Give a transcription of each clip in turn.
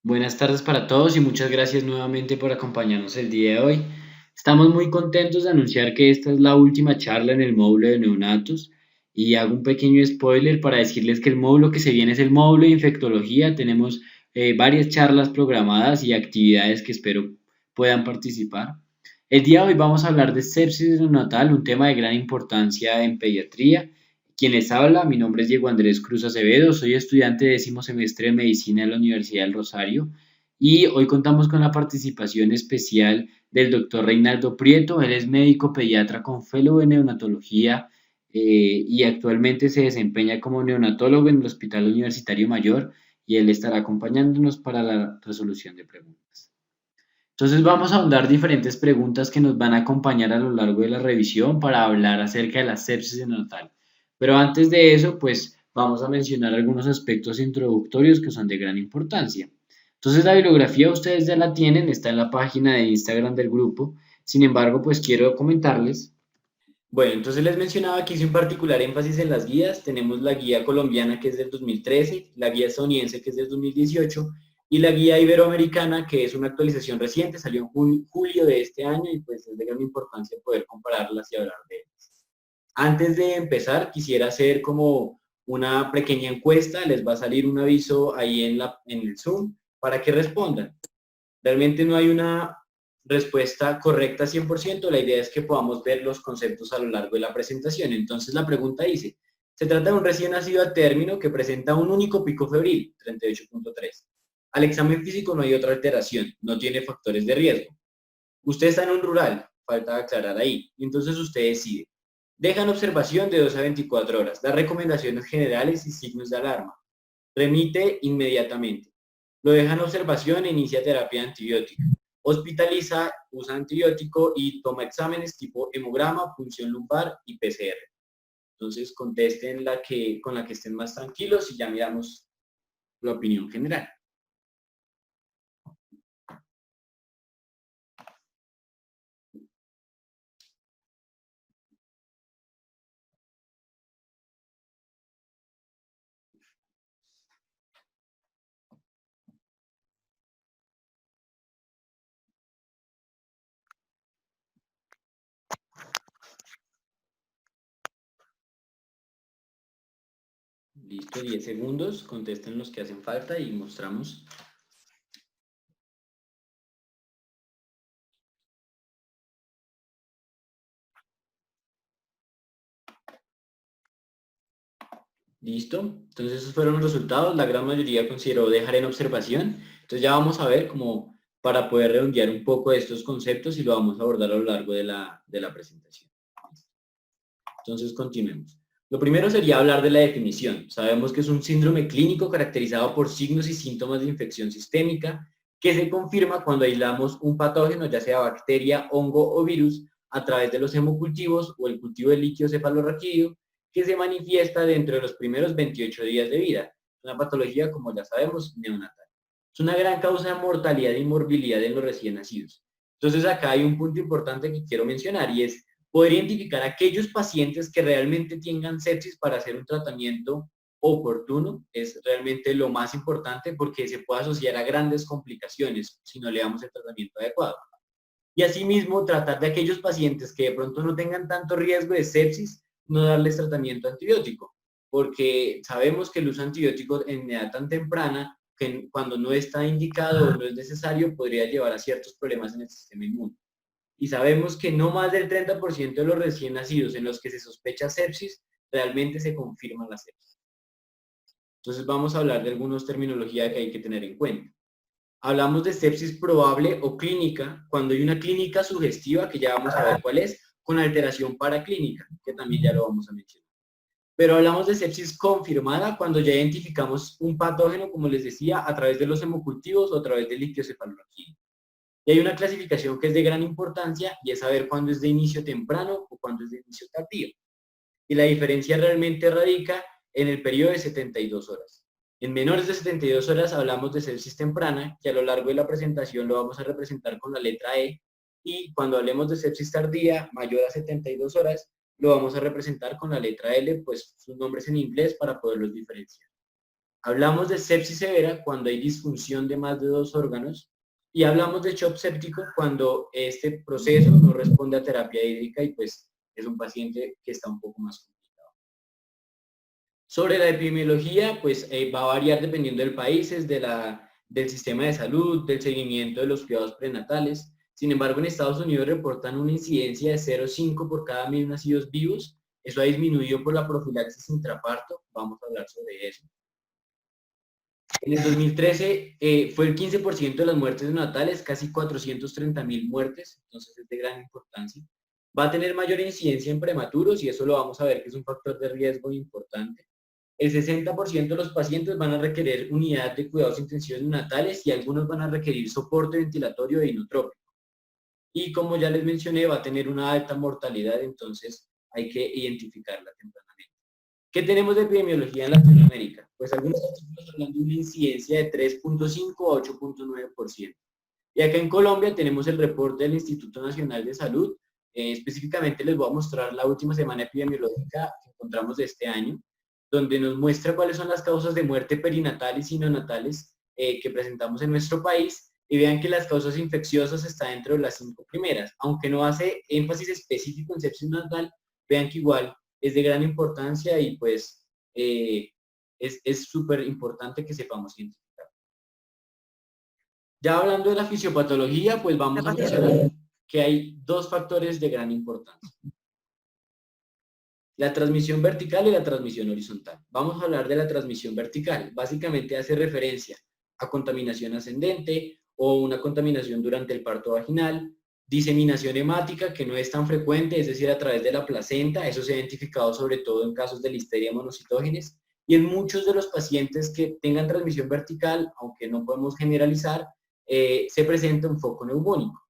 Buenas tardes para todos y muchas gracias nuevamente por acompañarnos el día de hoy. Estamos muy contentos de anunciar que esta es la última charla en el módulo de neonatos y hago un pequeño spoiler para decirles que el módulo que se viene es el módulo de infectología. Tenemos varias charlas programadas y actividades que espero puedan participar. El día de hoy vamos a hablar de sepsis neonatal, un tema de gran importancia en pediatría. Quien les habla, mi nombre es Diego Andrés Cruz Acevedo, soy estudiante de décimo semestre de Medicina de la Universidad del Rosario y hoy contamos con la participación especial del doctor Reinaldo Prieto. Él es médico pediatra con fellow en neonatología y actualmente se desempeña como neonatólogo en el Hospital Universitario Mayor y él estará acompañándonos para la resolución de preguntas. Entonces vamos a ahondar diferentes preguntas que nos van a acompañar a lo largo de la revisión para hablar acerca de la sepsis neonatal. Pero antes de eso, pues vamos a mencionar algunos aspectos introductorios que son de gran importancia. Entonces la bibliografía ustedes ya la tienen, está en la página de Instagram del grupo. Sin embargo, pues quiero comentarles. Bueno, entonces les mencionaba que hice un particular énfasis en las guías. Tenemos la guía colombiana que es del 2013, la guía estadounidense que es del 2018 y la guía iberoamericana que es una actualización reciente, salió en julio de este año y pues es de gran importancia poder compararlas y hablar de ellas. Antes de empezar, quisiera hacer como una pequeña encuesta, les va a salir un aviso ahí en el Zoom para que respondan. Realmente no hay una respuesta correcta 100%, la idea es que podamos ver los conceptos a lo largo de la presentación. Entonces la pregunta dice, se trata de un recién nacido a término que presenta un único pico febril, 38.3. Al examen físico no hay otra alteración, no tiene factores de riesgo. Usted está en un rural, falta aclarar ahí, y entonces usted decide. Dejan observación de 2 a 24 horas, da recomendaciones generales y signos de alarma. Remite inmediatamente. Lo deja en observación e inicia terapia antibiótica. Hospitaliza, usa antibiótico y toma exámenes tipo hemograma, punción lumbar y PCR. Entonces contesten con la que estén más tranquilos y ya miramos la opinión general. Listo, 10 segundos, contesten los que hacen falta y mostramos. Listo, entonces esos fueron los resultados, la gran mayoría consideró dejar en observación, entonces ya vamos a ver como para poder redondear un poco de estos conceptos y lo vamos a abordar a lo largo de la presentación. Entonces continuemos. Lo primero sería hablar de la definición. Sabemos que es un síndrome clínico caracterizado por signos y síntomas de infección sistémica que se confirma cuando aislamos un patógeno, ya sea bacteria, hongo o virus, a través de los hemocultivos o el cultivo de líquido cefalorraquídeo, que se manifiesta dentro de los primeros 28 días de vida. Una patología, como ya sabemos, neonatal. Es una gran causa de mortalidad y morbilidad en los recién nacidos. Entonces acá hay un punto importante que quiero mencionar y es poder identificar aquellos pacientes que realmente tengan sepsis para hacer un tratamiento oportuno es realmente lo más importante porque se puede asociar a grandes complicaciones si no le damos el tratamiento adecuado. Y asimismo, tratar de aquellos pacientes que de pronto no tengan tanto riesgo de sepsis, no darles tratamiento antibiótico, porque sabemos que el uso antibiótico en edad tan temprana, que cuando no está indicado o no es necesario, podría llevar a ciertos problemas en el sistema inmune. Y sabemos que no más del 30% de los recién nacidos en los que se sospecha sepsis realmente se confirma la sepsis. Entonces vamos a hablar de algunas terminologías que hay que tener en cuenta. Hablamos de sepsis probable o clínica cuando hay una clínica sugestiva, que ya vamos a ver cuál es, con alteración paraclínica, que también ya lo vamos a mencionar. Pero hablamos de sepsis confirmada cuando ya identificamos un patógeno, como les decía, a través de los hemocultivos o a través del líquido cefalorraquídeo. Y hay una clasificación que es de gran importancia y es saber cuándo es de inicio temprano o cuándo es de inicio tardío. Y la diferencia realmente radica en el periodo de 72 horas. En menores de 72 horas hablamos de sepsis temprana, que a lo largo de la presentación lo vamos a representar con la letra E, y cuando hablemos de sepsis tardía, mayor a 72 horas, lo vamos a representar con la letra L, pues sus nombres en inglés para poderlos diferenciar. Hablamos de sepsis severa cuando hay disfunción de más de 2 órganos y hablamos de shock séptico cuando este proceso no responde a terapia hídrica y pues es un paciente que está un poco más complicado. Sobre la epidemiología, pues va a variar dependiendo del país, del sistema de salud, del seguimiento de los cuidados prenatales. Sin embargo, en Estados Unidos reportan una incidencia de 0,5 por cada 1.000 nacidos vivos. Eso ha disminuido por la profilaxis intraparto. Vamos a hablar sobre eso. En el 2013 fue el 15% de las muertes neonatales, casi 430.000 muertes, entonces es de gran importancia. Va a tener mayor incidencia en prematuros y eso lo vamos a ver que es un factor de riesgo importante. El 60% de los pacientes van a requerir unidad de cuidados intensivos neonatales y algunos van a requerir soporte ventilatorio e inotrópico. Y como ya les mencioné, va a tener una alta mortalidad, entonces hay que identificarla tempranamente. ¿Qué tenemos de epidemiología en Latinoamérica? Pues algunos artículos hablan de una incidencia de 3,5 a 8,9%. Y acá en Colombia tenemos el reporte del Instituto Nacional de Salud. Específicamente les voy a mostrar la última semana epidemiológica que encontramos de este año, donde nos muestra cuáles son las causas de muerte perinatales y neonatales que presentamos en nuestro país. Y vean que las causas infecciosas están dentro de las 5 primeras. Aunque no hace énfasis específico en sepsis neonatal, vean que igual es de gran importancia y pues es súper importante que sepamos identificar. Ya hablando de la fisiopatología, pues vamos a mencionar que hay 2 factores de gran importancia. La transmisión vertical y la transmisión horizontal. Vamos a hablar de la transmisión vertical. Básicamente hace referencia a contaminación ascendente o una contaminación durante el parto vaginal, diseminación hemática, que no es tan frecuente, es decir, a través de la placenta. Eso se ha identificado sobre todo en casos de listeria monocitógenes. Y en muchos de los pacientes que tengan transmisión vertical, aunque no podemos generalizar, se presenta un foco neumónico.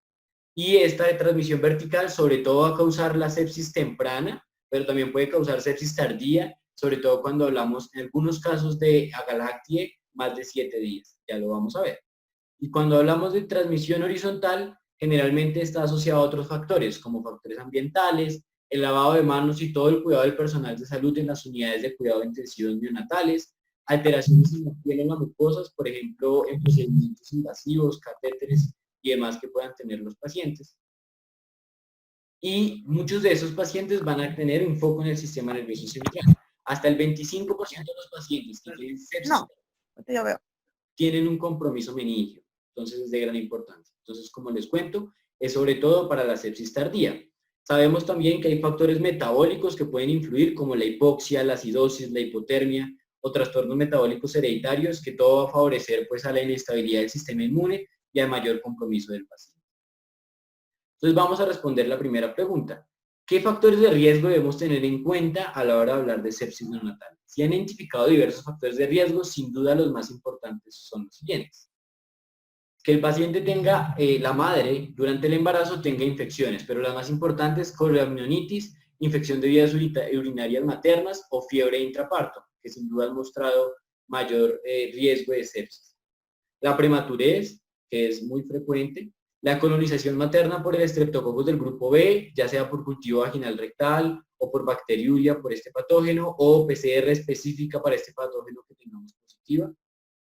Y esta de transmisión vertical sobre todo va a causar la sepsis temprana, pero también puede causar sepsis tardía, sobre todo cuando hablamos en algunos casos de agalactie, más de 7 días. Ya lo vamos a ver. Y cuando hablamos de transmisión horizontal, generalmente está asociado a otros factores, como factores ambientales, el lavado de manos y todo el cuidado del personal de salud en las unidades de cuidado intensivos neonatales, alteraciones en la piel o en las mucosas, por ejemplo, en procedimientos invasivos, catéteres y demás que puedan tener los pacientes. Y muchos de esos pacientes van a tener un foco en el sistema nervioso central. Hasta el 25% de los pacientes que tienen sepsis tienen un compromiso meningio. Entonces es de gran importancia. Entonces, como les cuento, es sobre todo para la sepsis tardía. Sabemos también que hay factores metabólicos que pueden influir, como la hipoxia, la acidosis, la hipotermia o trastornos metabólicos hereditarios, que todo va a favorecer pues a la inestabilidad del sistema inmune y al mayor compromiso del paciente. Entonces vamos a responder la primera pregunta. ¿Qué factores de riesgo debemos tener en cuenta a la hora de hablar de sepsis neonatal? Se han identificado diversos factores de riesgo, sin duda los más importantes son los siguientes. Que el paciente tenga, la madre durante el embarazo tenga infecciones, pero las más importantes, coreamnionitis, infección de vías urinarias maternas o fiebre intraparto, que sin duda han mostrado mayor riesgo de sepsis. La prematurez, que es muy frecuente, la colonización materna por el estreptococcus del grupo B, ya sea por cultivo vaginal rectal o por bacteriuria por este patógeno o PCR específica para este patógeno que tengamos positiva.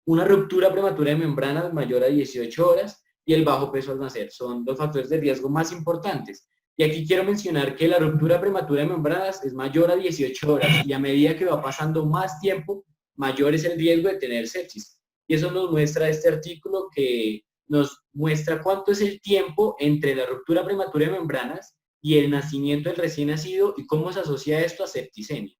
Una ruptura prematura de membranas mayor a 18 horas y el bajo peso al nacer son los factores de riesgo más importantes. Y aquí quiero mencionar que la ruptura prematura de membranas es mayor a 18 horas y a medida que va pasando más tiempo, mayor es el riesgo de tener sepsis. Y eso nos muestra este artículo que nos muestra cuánto es el tiempo entre la ruptura prematura de membranas y el nacimiento del recién nacido y cómo se asocia esto a septicemia.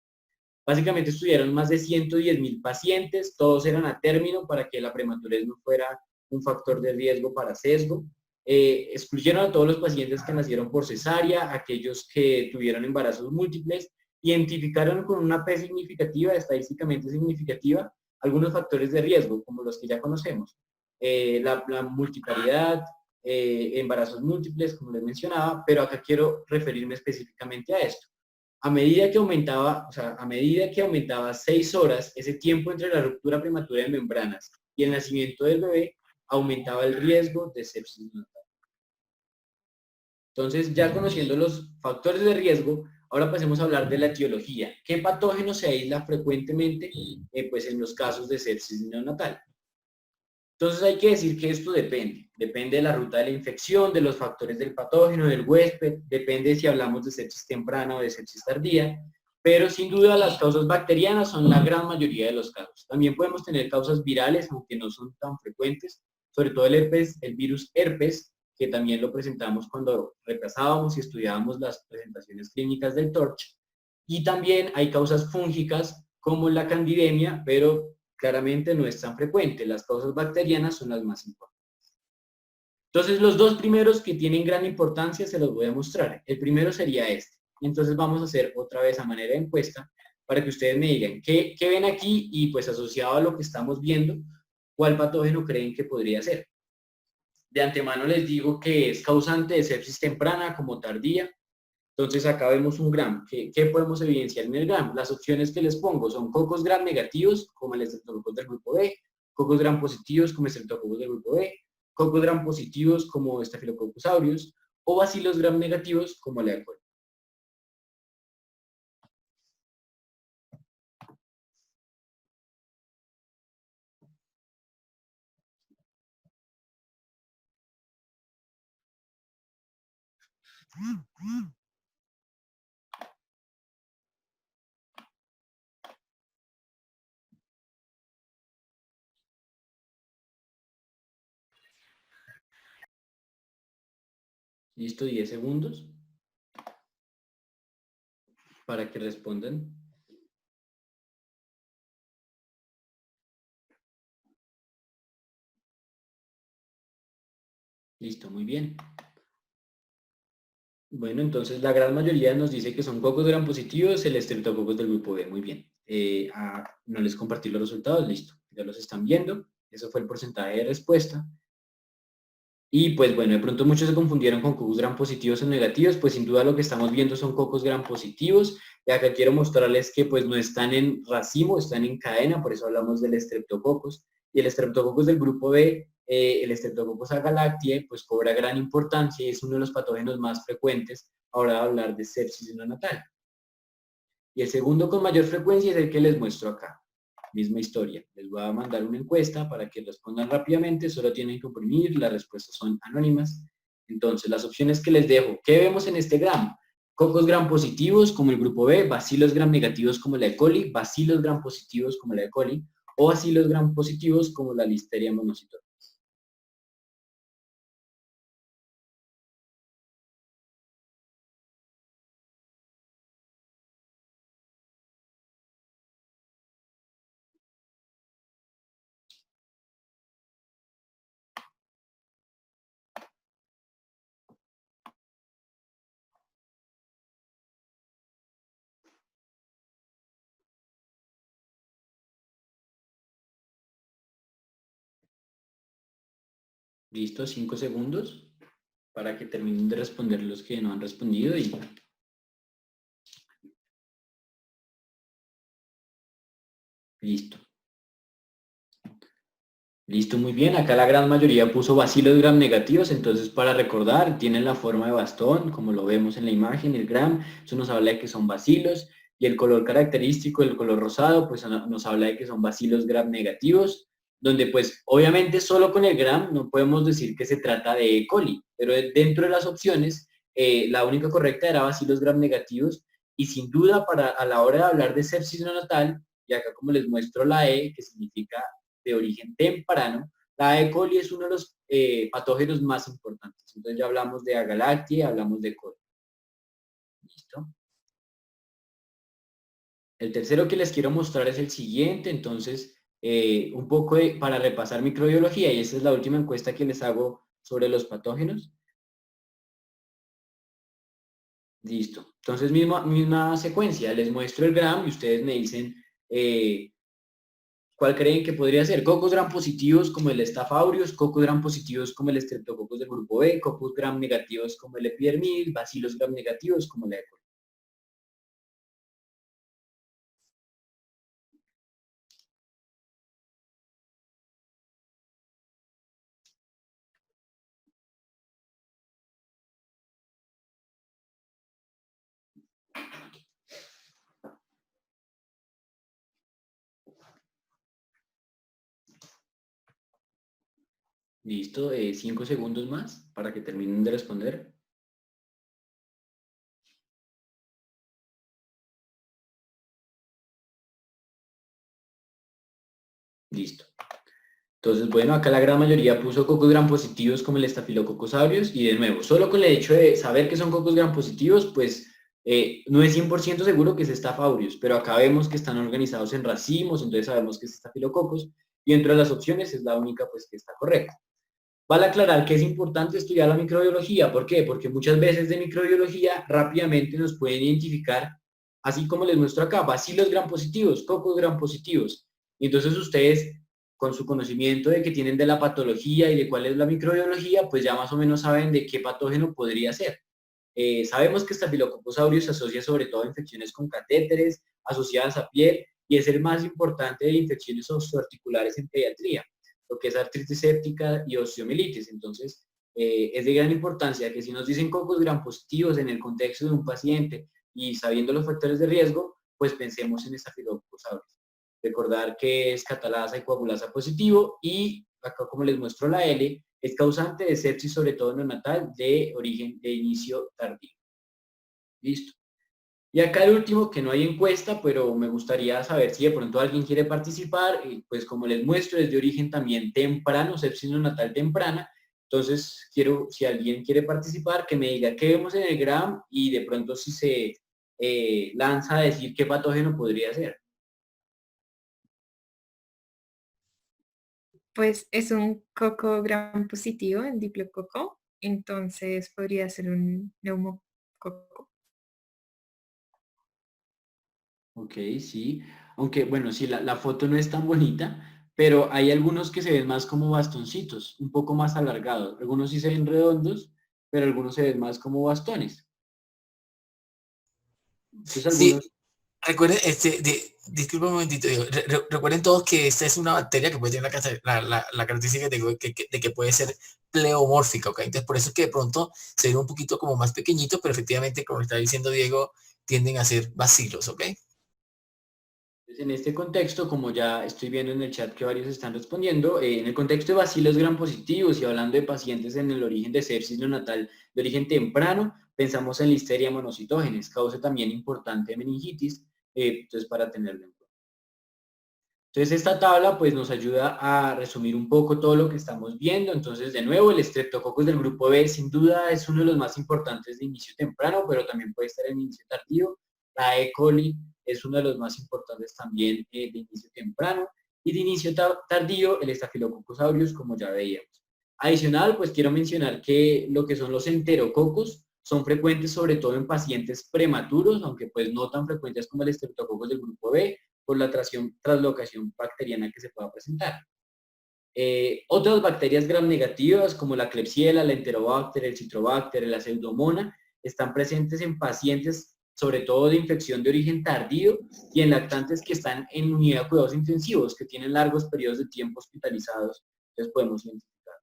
Básicamente estudiaron más de 110.000 pacientes, todos eran a término para que la prematurez no fuera un factor de riesgo para sesgo. Excluyeron a todos los pacientes que nacieron por cesárea, aquellos que tuvieron embarazos múltiples, identificaron con una P significativa, estadísticamente significativa, algunos factores de riesgo, como los que ya conocemos. La multiparidad, embarazos múltiples, como les mencionaba, pero acá quiero referirme específicamente a esto. A medida que aumentaba 6 horas, ese tiempo entre la ruptura prematura de membranas y el nacimiento del bebé, aumentaba el riesgo de sepsis neonatal. Entonces, ya conociendo los factores de riesgo, Ahora pasemos a hablar de la etiología. ¿Qué patógeno se aísla frecuentemente pues en los casos de sepsis neonatal? Entonces hay que decir que esto depende de la ruta de la infección, de los factores del patógeno, del huésped, depende de si hablamos de sepsis temprana o de sepsis tardía, pero sin duda las causas bacterianas son la gran mayoría de los casos. También podemos tener causas virales, aunque no son tan frecuentes, sobre todo el herpes, el virus herpes, que también lo presentamos cuando repasábamos y estudiábamos las presentaciones clínicas del TORCH. Y también hay causas fúngicas como la candidemia, pero claramente no es tan frecuente. Las causas bacterianas son las más importantes. Entonces, los dos primeros que tienen gran importancia se los voy a mostrar. El primero sería este. Entonces, vamos a hacer otra vez a manera de encuesta para que ustedes me digan qué ven aquí y pues asociado a lo que estamos viendo, cuál patógeno creen que podría ser. De antemano les digo que es causante de sepsis temprana como tardía. Entonces acá vemos un gram. ¿Qué podemos evidenciar en el gram? Las opciones que les pongo son cocos gram negativos, como el estreptococos del grupo B, cocos gram positivos, como estreptococos del grupo B, cocos gram positivos, como Staphylococcus aureus, o bacilos gram negativos, como la E. coli. Listo, 10 segundos para que respondan. Listo, muy bien. Bueno, entonces la gran mayoría nos dice que son cocos gram positivos, el estreptococos del grupo B. Muy bien. No les compartí los resultados, listo. Ya los están viendo. Eso fue el porcentaje de respuesta. Y pues bueno, de pronto muchos se confundieron con cocos gram positivos o negativos, pues sin duda lo que estamos viendo son cocos gram positivos. Y acá quiero mostrarles que pues no están en racimo, están en cadena, por eso hablamos del estreptococos. Y el estreptococos del grupo B, el estreptococos agalactiae, pues cobra gran importancia y es uno de los patógenos más frecuentes ahora de hablar de sepsis neonatal. Y el segundo con mayor frecuencia es el que les muestro acá. Misma historia. Les voy a mandar una encuesta para que respondan rápidamente. Solo tienen que oprimir. Las respuestas son anónimas. Entonces, las opciones que les dejo. ¿Qué vemos en este gram? Cocos gram positivos como el grupo B, bacilos gram negativos como la E. coli, bacilos gram positivos como la E. coli o bacilos gram positivos como la Listeria monocytosis. Listo, 5 segundos para que terminen de responder los que no han respondido y listo. Listo, muy bien. Acá la gran mayoría puso bacilos gram negativos, entonces para recordar, tienen la forma de bastón, como lo vemos en la imagen, el gram, eso nos habla de que son bacilos, y el color característico, el color rosado, pues nos habla de que son bacilos gram negativos, donde pues obviamente solo con el gram no podemos decir que se trata de E. coli, pero dentro de las opciones, la única correcta era bacilos gram negativos, y sin duda a la hora de hablar de sepsis neonatal, y acá como les muestro la E, que significa de origen temprano, la E. coli es uno de los patógenos más importantes. Entonces ya hablamos de Agalactiae, hablamos de coli. ¿Listo? El tercero que les quiero mostrar es el siguiente, entonces un poco para repasar microbiología, y esta es la última encuesta que les hago sobre los patógenos. Listo. Entonces misma secuencia, les muestro el gram y ustedes me dicen ¿cuál creen que podría ser? Cocos gram positivos como el Staph aureus, cocos gram positivos como el Streptococcus del grupo B, cocos gram negativos como el Epidermidis, bacilos gram negativos como la E. coli. Listo, 5 segundos más para que terminen de responder. Listo. Entonces, bueno, acá la gran mayoría puso cocos gram positivos como el Staphylococcus aureus y de nuevo, solo con el hecho de saber que son cocos gram positivos, pues no es 100% seguro que es Staph aureus, pero acá vemos que están organizados en racimos, entonces sabemos que es Staphylococcus y entre las opciones es la única pues que está correcta. Vale aclarar que es importante estudiar la microbiología. ¿Por qué? Porque muchas veces de microbiología rápidamente nos pueden identificar, así como les muestro acá, bacilos gram positivos, cocos gram positivos. Y entonces ustedes, con su conocimiento de que tienen de la patología y de cuál es la microbiología, pues ya más o menos saben de qué patógeno podría ser. Sabemos que Staphylococcus aureus se asocia sobre todo a infecciones con catéteres asociadas a piel y es el más importante de infecciones osteoarticulares en pediatría, lo que es artritis séptica y osteomielitis. Entonces, es de gran importancia que si nos dicen cocos gram positivos en el contexto de un paciente y sabiendo los factores de riesgo, pues pensemos en Staphylococcus aureus. Recordar que es catalasa y coagulasa positivo y acá como les muestro la L, es causante de sepsis, sobre todo neonatal, de origen de inicio tardío. Listo. Y acá el último, que no hay encuesta, pero me gustaría saber si de pronto alguien quiere participar, pues como les muestro, es de origen también temprano, sepsis neonatal temprana. Entonces, quiero, si alguien quiere participar, que me diga qué vemos en el GRAM y de pronto si se lanza a decir qué patógeno podría ser. Pues es un coco gram positivo en diplococo, entonces podría ser un neumococo. Ok, sí. Aunque, bueno, sí, la foto no es tan bonita, pero hay algunos que se ven más como bastoncitos, un poco más alargados. Algunos sí se ven redondos, pero algunos se ven más como bastones. Entonces, Sí, algunos, recuerden, disculpa un momentito, digo, recuerden todos que esta es una bacteria que puede tener la característica de que puede ser pleomórfica, ¿ok? Entonces, por eso es que de pronto se ven un poquito como más pequeñitos, pero efectivamente, como está diciendo Diego, tienden a ser bacilos, ¿ok? pues, en este contexto, como ya estoy viendo en el chat que varios están respondiendo, en el contexto de bacilos gram positivos y hablando de pacientes en el origen de sepsis neonatal de origen temprano, pensamos en Listeria monocytogenes, causa también importante de meningitis, entonces para tenerlo en cuenta. Entonces esta tabla pues nos ayuda a resumir un poco todo lo que estamos viendo. Entonces de nuevo el Streptococcus del grupo B sin duda es uno de los más importantes de inicio temprano, pero también puede estar en inicio tardío. La E. coli es uno de los más importantes también de inicio temprano. Y de inicio tardío el Staphylococcus aureus como ya veíamos. Adicional pues quiero mencionar que lo que son los enterococos son frecuentes sobre todo en pacientes prematuros, aunque pues no tan frecuentes como el Streptococcus del grupo B, por la translocación bacteriana que se pueda presentar. Otras bacterias gram negativas como la Klebsiella, la Enterobacter, el Citrobacter, la Pseudomonas están presentes en pacientes sobre todo de infección de origen tardío y en lactantes que están en unidad de cuidados intensivos, que tienen largos periodos de tiempo hospitalizados. Entonces podemos identificar.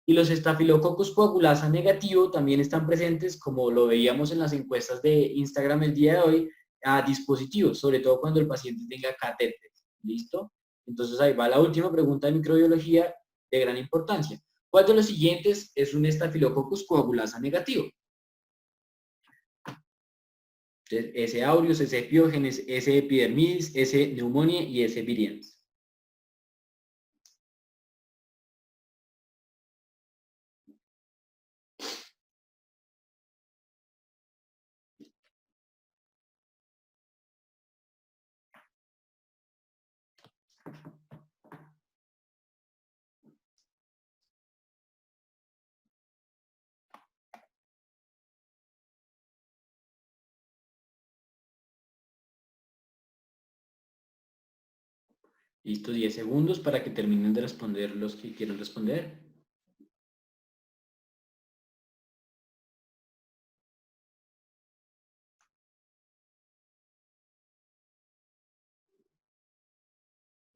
Y los Staphylococcus coagulasa negativo también están presentes, como lo veíamos en las encuestas de Instagram el día de hoy, a dispositivos, sobre todo cuando el paciente tenga catéteres. ¿Listo? Entonces ahí va la última pregunta de microbiología de gran importancia. ¿Cuál de los siguientes es un Staphylococcus coagulasa negativo? S. aureus, S. epiógenes, S. epidermidis, S. pneumoniae y S. virians. Listo, 10 segundos para que terminen de responder los que quieran responder.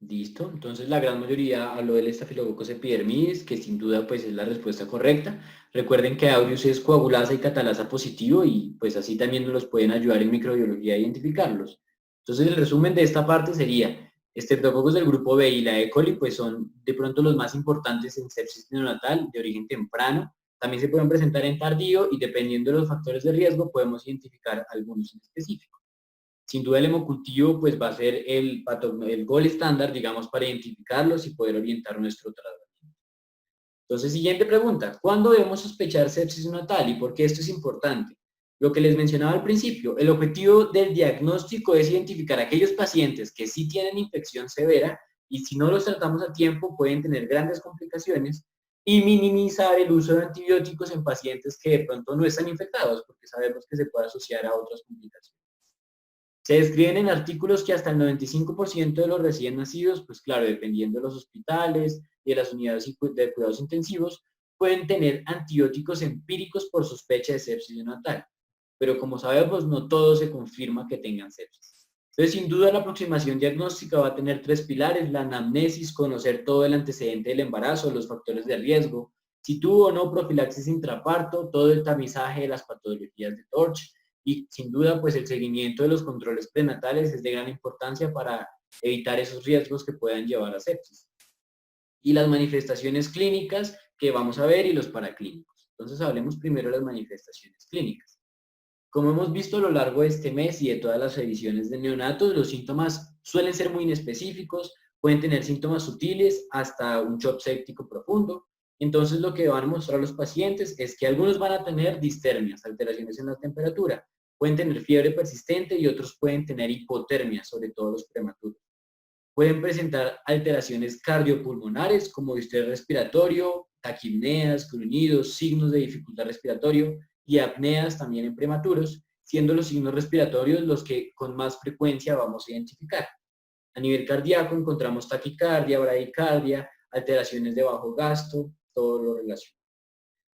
Listo, entonces la gran mayoría habló del Staphylococcus epidermidis, que sin duda pues es la respuesta correcta. Recuerden que Aureus es coagulasa y catalasa positivo y pues así también nos los pueden ayudar en microbiología a identificarlos. Entonces el resumen de esta parte sería, Estreptococos del grupo B y la E. coli pues son de pronto los más importantes en sepsis neonatal de origen temprano. También se pueden presentar en tardío y dependiendo de los factores de riesgo podemos identificar algunos en específico. Sin duda el hemocultivo pues va a ser el gol estándar, digamos, para identificarlos y poder orientar nuestro tratamiento. Entonces, siguiente pregunta, ¿cuándo debemos sospechar sepsis neonatal y por qué esto es importante? Lo que les mencionaba al principio, el objetivo del diagnóstico es identificar a aquellos pacientes que sí tienen infección severa y si no los tratamos a tiempo pueden tener grandes complicaciones y minimizar el uso de antibióticos en pacientes que de pronto no están infectados porque sabemos que se puede asociar a otras complicaciones. Se describen en artículos que hasta el 95% de los recién nacidos, pues claro, dependiendo de los hospitales y de las unidades de cuidados intensivos, pueden tener antibióticos empíricos por sospecha de sepsis neonatal. Pero como sabemos, no todo se confirma que tengan sepsis. Entonces, sin duda, la aproximación diagnóstica va a tener tres pilares: la anamnesis, conocer todo el antecedente del embarazo, los factores de riesgo, si tuvo o no profilaxis intraparto, todo el tamizaje de las patologías de Torch, y sin duda, pues el seguimiento de los controles prenatales es de gran importancia para evitar esos riesgos que puedan llevar a sepsis. Y las manifestaciones clínicas que vamos a ver y los paraclínicos. Entonces, hablemos primero de las manifestaciones clínicas. Como hemos visto a lo largo de este mes y de todas las revisiones de neonatos, los síntomas suelen ser muy inespecíficos, pueden tener síntomas sutiles hasta un shock séptico profundo. Entonces, lo que van a mostrar los pacientes es que algunos van a tener distermias, alteraciones en la temperatura, pueden tener fiebre persistente y otros pueden tener hipotermia, sobre todo los prematuros. Pueden presentar alteraciones cardiopulmonares como distrés respiratorio, taquipneas, gruñidos, signos de dificultad respiratorio y apneas también en prematuros, siendo los signos respiratorios los que con más frecuencia vamos a identificar. A nivel cardíaco encontramos taquicardia, bradicardia, alteraciones de bajo gasto, todo lo relacionado.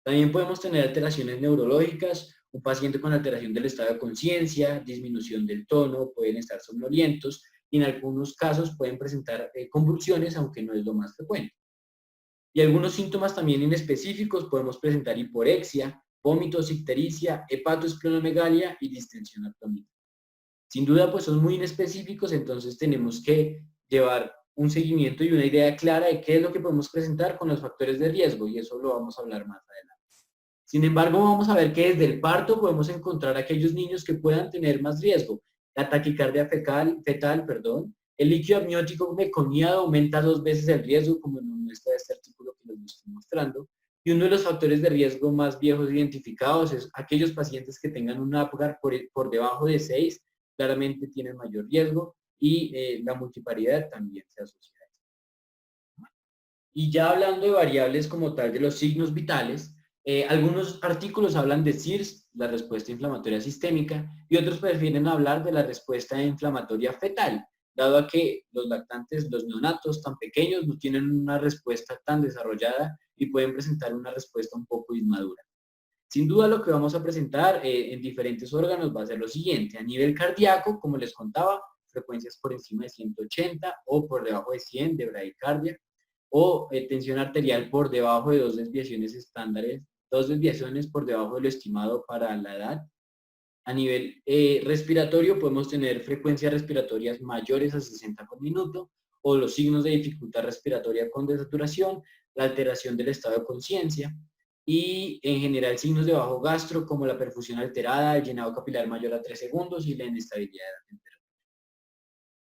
También podemos tener alteraciones neurológicas, un paciente con alteración del estado de conciencia, disminución del tono, pueden estar somnolientos y en algunos casos pueden presentar convulsiones, aunque no es lo más frecuente. Y algunos síntomas también inespecíficos, podemos presentar hiporexia, vómitos, ictericia, hepatoesplenomegalia y distensión abdominal. Sin duda, pues son muy inespecíficos, entonces tenemos que llevar un seguimiento y una idea clara de qué es lo que podemos presentar con los factores de riesgo, y eso lo vamos a hablar más adelante. Sin embargo, vamos a ver que desde el parto podemos encontrar aquellos niños que puedan tener más riesgo. La taquicardia fetal, el líquido amniótico meconiado aumenta 2 veces el riesgo, como nos muestra este artículo que les estoy mostrando. Y uno de los factores de riesgo más viejos identificados es aquellos pacientes que tengan un Apgar por debajo de 6, claramente tienen mayor riesgo, y la multiparidad también se asocia a esto. Y ya hablando de variables como tal de los signos vitales, algunos artículos hablan de CIRS, la respuesta inflamatoria sistémica, y otros prefieren hablar de la respuesta inflamatoria fetal, dado a que los lactantes, los neonatos tan pequeños, no tienen una respuesta tan desarrollada y pueden presentar una respuesta un poco inmadura. Sin duda lo que vamos a presentar en diferentes órganos va a ser lo siguiente: a nivel cardíaco, como les contaba, frecuencias por encima de 180 o por debajo de 100 de bradicardia, o tensión arterial por debajo de 2 desviaciones estándares, 2 desviaciones por debajo de lo estimado para la edad. A nivel respiratorio podemos tener frecuencias respiratorias mayores a 60 por minuto, o los signos de dificultad respiratoria con desaturación, la alteración del estado de conciencia, y en general signos de bajo gastro como la perfusión alterada, el llenado capilar mayor a 3 segundos y la inestabilidad de la temperatura.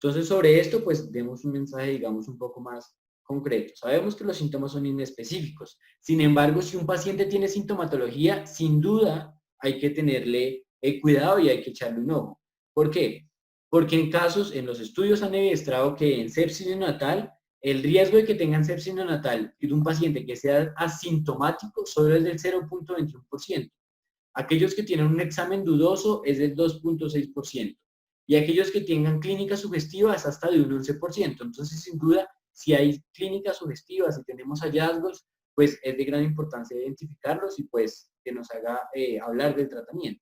Entonces, sobre esto, pues demos un mensaje, digamos, un poco más concreto. Sabemos que los síntomas son inespecíficos. Sin embargo, si un paciente tiene sintomatología, sin duda hay que tenerle cuidado y hay que echarle un ojo. ¿Por qué? Porque en los estudios han demostrado que en sepsis neonatal, el riesgo de que tengan sepsis neonatal de un paciente que sea asintomático solo es del 0.21%. Aquellos que tienen un examen dudoso es del 2.6%. Y aquellos que tengan clínicas sugestivas hasta de un 11%. Entonces, sin duda, si hay clínicas sugestivas y tenemos hallazgos, pues es de gran importancia identificarlos y pues que nos haga hablar del tratamiento.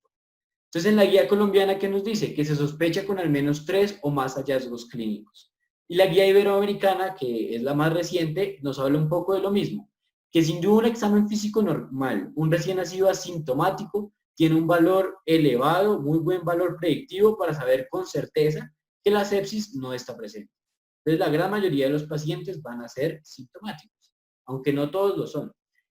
Entonces, en la guía colombiana, ¿qué nos dice? Que se sospecha con al menos 3 o más hallazgos clínicos. Y la guía iberoamericana, que es la más reciente, nos habla un poco de lo mismo, que sin duda un examen físico normal, un recién nacido asintomático, tiene un valor elevado, muy buen valor predictivo para saber con certeza que la sepsis no está presente. Entonces, la gran mayoría de los pacientes van a ser sintomáticos, aunque no todos lo son.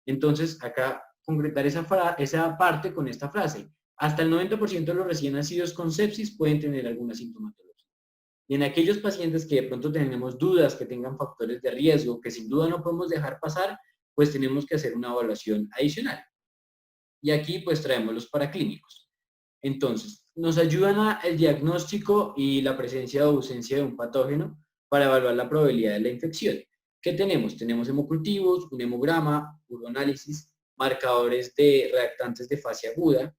Entonces, acá concretar esa parte con esta frase. Hasta el 90% de los recién nacidos con sepsis pueden tener alguna sintomatología. Y en aquellos pacientes que de pronto tenemos dudas, que tengan factores de riesgo, que sin duda no podemos dejar pasar, pues tenemos que hacer una evaluación adicional. Y aquí pues traemos los paraclínicos. Entonces, nos ayudan a el diagnóstico y la presencia o ausencia de un patógeno para evaluar la probabilidad de la infección. ¿Qué tenemos? Tenemos hemocultivos, un hemograma, uroanálisis, marcadores de reactantes de fase aguda,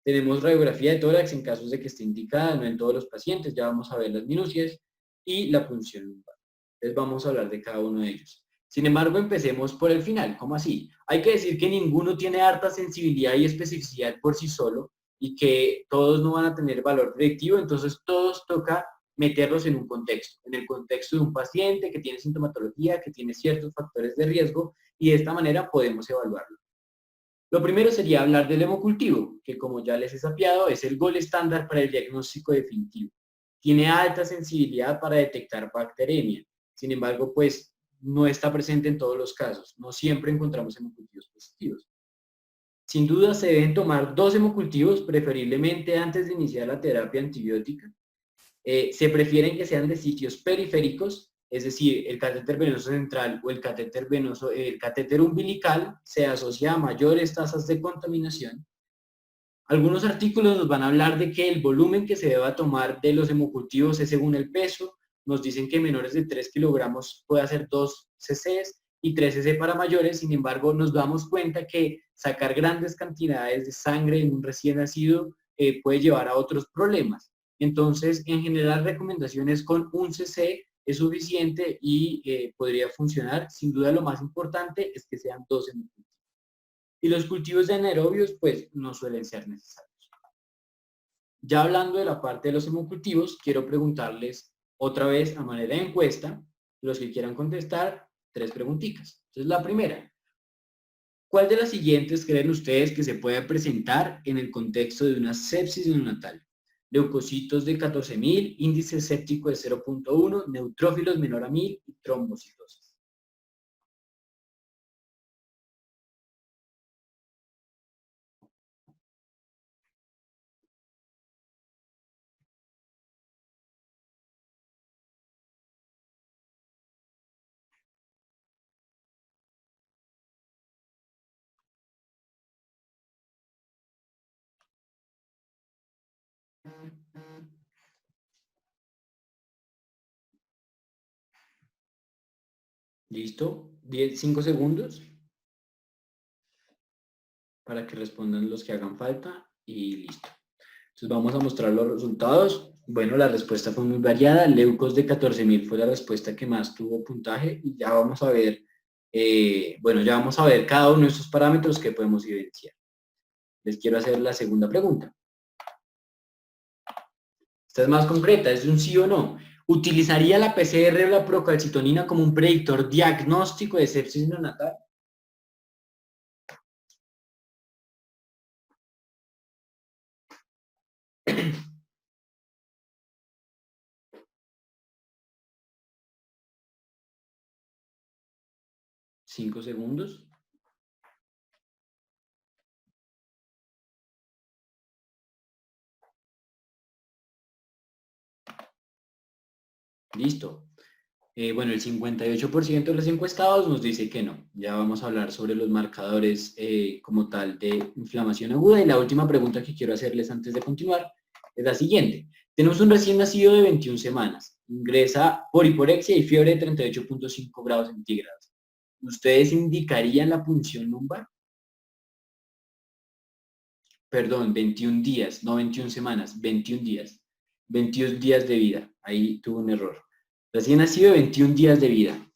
tenemos radiografía de tórax en casos de que esté indicada, no en todos los pacientes, ya vamos a ver las minucias, y la punción lumbar. Entonces vamos a hablar de cada uno de ellos. Sin embargo, empecemos por el final. ¿Cómo así? Hay que decir que ninguno tiene harta sensibilidad y especificidad por sí solo y que todos no van a tener valor predictivo, entonces todos toca meterlos en un contexto, en el contexto de un paciente que tiene sintomatología, que tiene ciertos factores de riesgo y de esta manera podemos evaluarlo. Lo primero sería hablar del hemocultivo, que como ya les he sapeado, es el gol estándar para el diagnóstico definitivo. Tiene alta sensibilidad para detectar bacteremia. Sin embargo, pues no está presente en todos los casos. No siempre encontramos hemocultivos positivos. Sin duda se deben tomar 2 hemocultivos, preferiblemente antes de iniciar la terapia antibiótica. Se prefieren que sean de sitios periféricos, es decir, el catéter venoso central o el catéter umbilical se asocia a mayores tasas de contaminación. Algunos artículos nos van a hablar de que el volumen que se deba tomar de los hemocultivos es según el peso. Nos dicen que menores de 3 kilogramos puede hacer 2 cc's y 3 cc para mayores. Sin embargo, nos damos cuenta que sacar grandes cantidades de sangre en un recién nacido puede llevar a otros problemas. Entonces, en general, recomendaciones con 1 cc es suficiente y podría funcionar. Sin duda, lo más importante es que sean 2 hemocultivos. Y los cultivos de anaerobios, pues, no suelen ser necesarios. Ya hablando de la parte de los hemocultivos, quiero preguntarles otra vez a manera de encuesta, los que quieran contestar, 3 preguntitas. Entonces, la primera, ¿cuál de las siguientes creen ustedes que se puede presentar en el contexto de una sepsis neonatal? Leucocitos de 14.000, índice séptico de 0.1, neutrófilos menor a 1.000 y trombocitosis. ¿Listo? 5 segundos para que respondan los que hagan falta y listo. Entonces vamos a mostrar los resultados. Bueno, la respuesta fue muy variada. Leucos de 14.000 fue la respuesta que más tuvo puntaje y ya vamos a ver, ya vamos a ver cada uno de estos parámetros que podemos evidenciar. Les quiero hacer la segunda pregunta. Esta es más concreta, es un sí o no. ¿Utilizaría la PCR o la procalcitonina como un predictor diagnóstico de sepsis neonatal? Cinco segundos. Listo. Bueno, el 58% de los encuestados nos dice que no. Ya vamos a hablar sobre los marcadores como tal de inflamación aguda. Y la última pregunta que quiero hacerles antes de continuar es la siguiente. Tenemos un recién nacido de 21 semanas. Ingresa por hiporexia y fiebre de 38.5 grados centígrados. ¿Ustedes indicarían la punción lumbar? Perdón, 21 días, no 21 semanas, 21 días. 21 días de vida. Ahí tuvo un error. Recién nacido, 21 días de vida.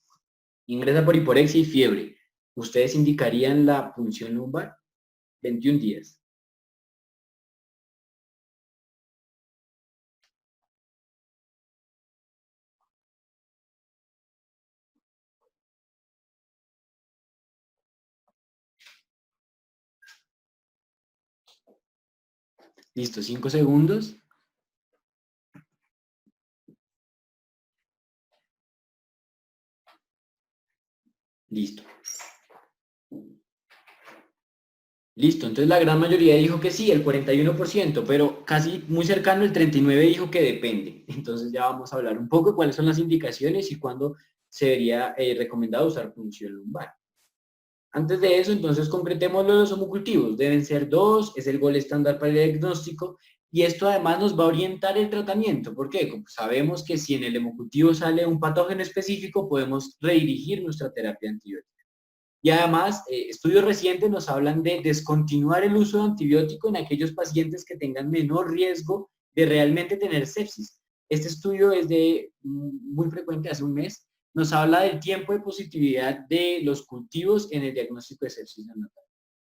Ingresa por hiporexia y fiebre. ¿Ustedes indicarían la punción lumbar? 21 días. Listo, 5 segundos. Listo. Listo, entonces la gran mayoría dijo que sí, el 41%, pero casi muy cercano el 39% dijo que depende. Entonces ya vamos a hablar un poco de cuáles son las indicaciones y cuándo sería recomendado usar punción lumbar. Antes de eso, entonces concretemos los homocultivos. Deben ser 2, es el gol estándar para el diagnóstico y esto además nos va a orientar el tratamiento. ¿Por qué? Como sabemos que si en el hemocultivo sale un patógeno específico, podemos redirigir nuestra terapia antibiótica. Y además, estudios recientes nos hablan de descontinuar el uso de antibiótico en aquellos pacientes que tengan menor riesgo de realmente tener sepsis. Este estudio es muy frecuente, hace un mes, nos habla del tiempo de positividad de los cultivos en el diagnóstico de sepsis neonatal.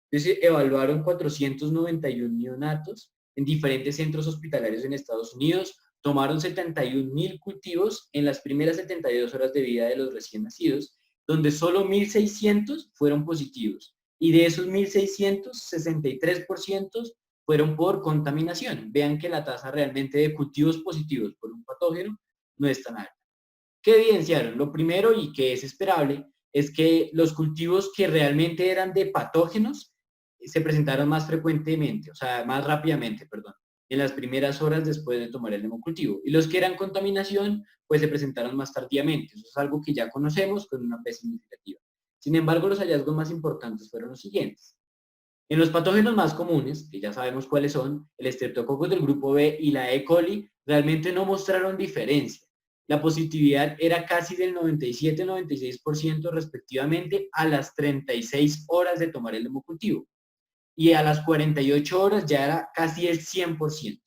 Entonces, evaluaron 491 neonatos en diferentes centros hospitalarios en Estados Unidos, tomaron 71.000 cultivos en las primeras 72 horas de vida de los recién nacidos, donde solo 1.600 fueron positivos. Y de esos 1.600, 63% fueron por contaminación. Vean que la tasa realmente de cultivos positivos por un patógeno no es tan alta. ¿Qué evidenciaron? Lo primero, y que es esperable, es que los cultivos que realmente eran de patógenos se presentaron más frecuentemente, o sea, más rápidamente, perdón, en las primeras horas después de tomar el hemocultivo. Y los que eran contaminación, pues se presentaron más tardíamente. Eso es algo que ya conocemos con una P significativa. Sin embargo, los hallazgos más importantes fueron los siguientes. En los patógenos más comunes, que ya sabemos cuáles son, el Streptococcus del grupo B y la E. coli, realmente no mostraron diferencia. La positividad era casi del 97-96% respectivamente a las 36 horas de tomar el hemocultivo. Y a las 48 horas ya era casi el 100%.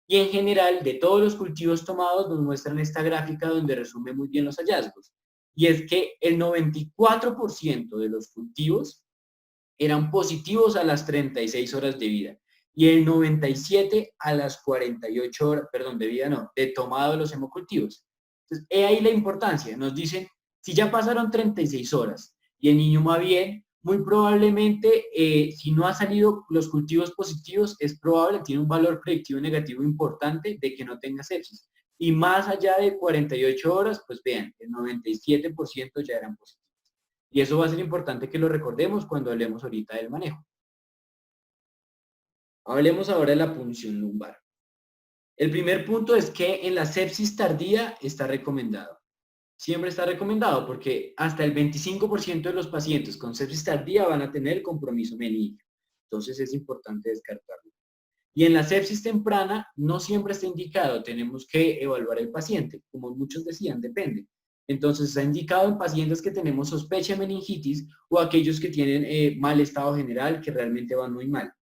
Y en general, de todos los cultivos tomados, nos muestran esta gráfica donde resume muy bien los hallazgos. Y es que el 94% de los cultivos eran positivos a las 36 horas de vida y el 97 a las 48 horas, perdón, de vida no, de tomado de los hemocultivos. Entonces, he ahí la importancia. Nos dicen, si ya pasaron 36 horas y el niño va bien, muy probablemente, si no ha salido los cultivos positivos, es probable, tiene un valor predictivo negativo importante de que no tenga sepsis. Y más allá de 48 horas, pues vean, el 97% ya eran positivos. Y eso va a ser importante que lo recordemos cuando hablemos ahorita del manejo. Hablemos ahora de la punción lumbar. El primer punto es que en la sepsis tardía está recomendado. Siempre está recomendado porque hasta el 25% de los pacientes con sepsis tardía van a tener compromiso meningial. Entonces es importante descartarlo. Y en la sepsis temprana no siempre está indicado, tenemos que evaluar el paciente, como muchos decían, depende. Entonces está indicado en pacientes que tenemos sospecha de meningitis o aquellos que tienen mal estado general, que realmente van muy mal.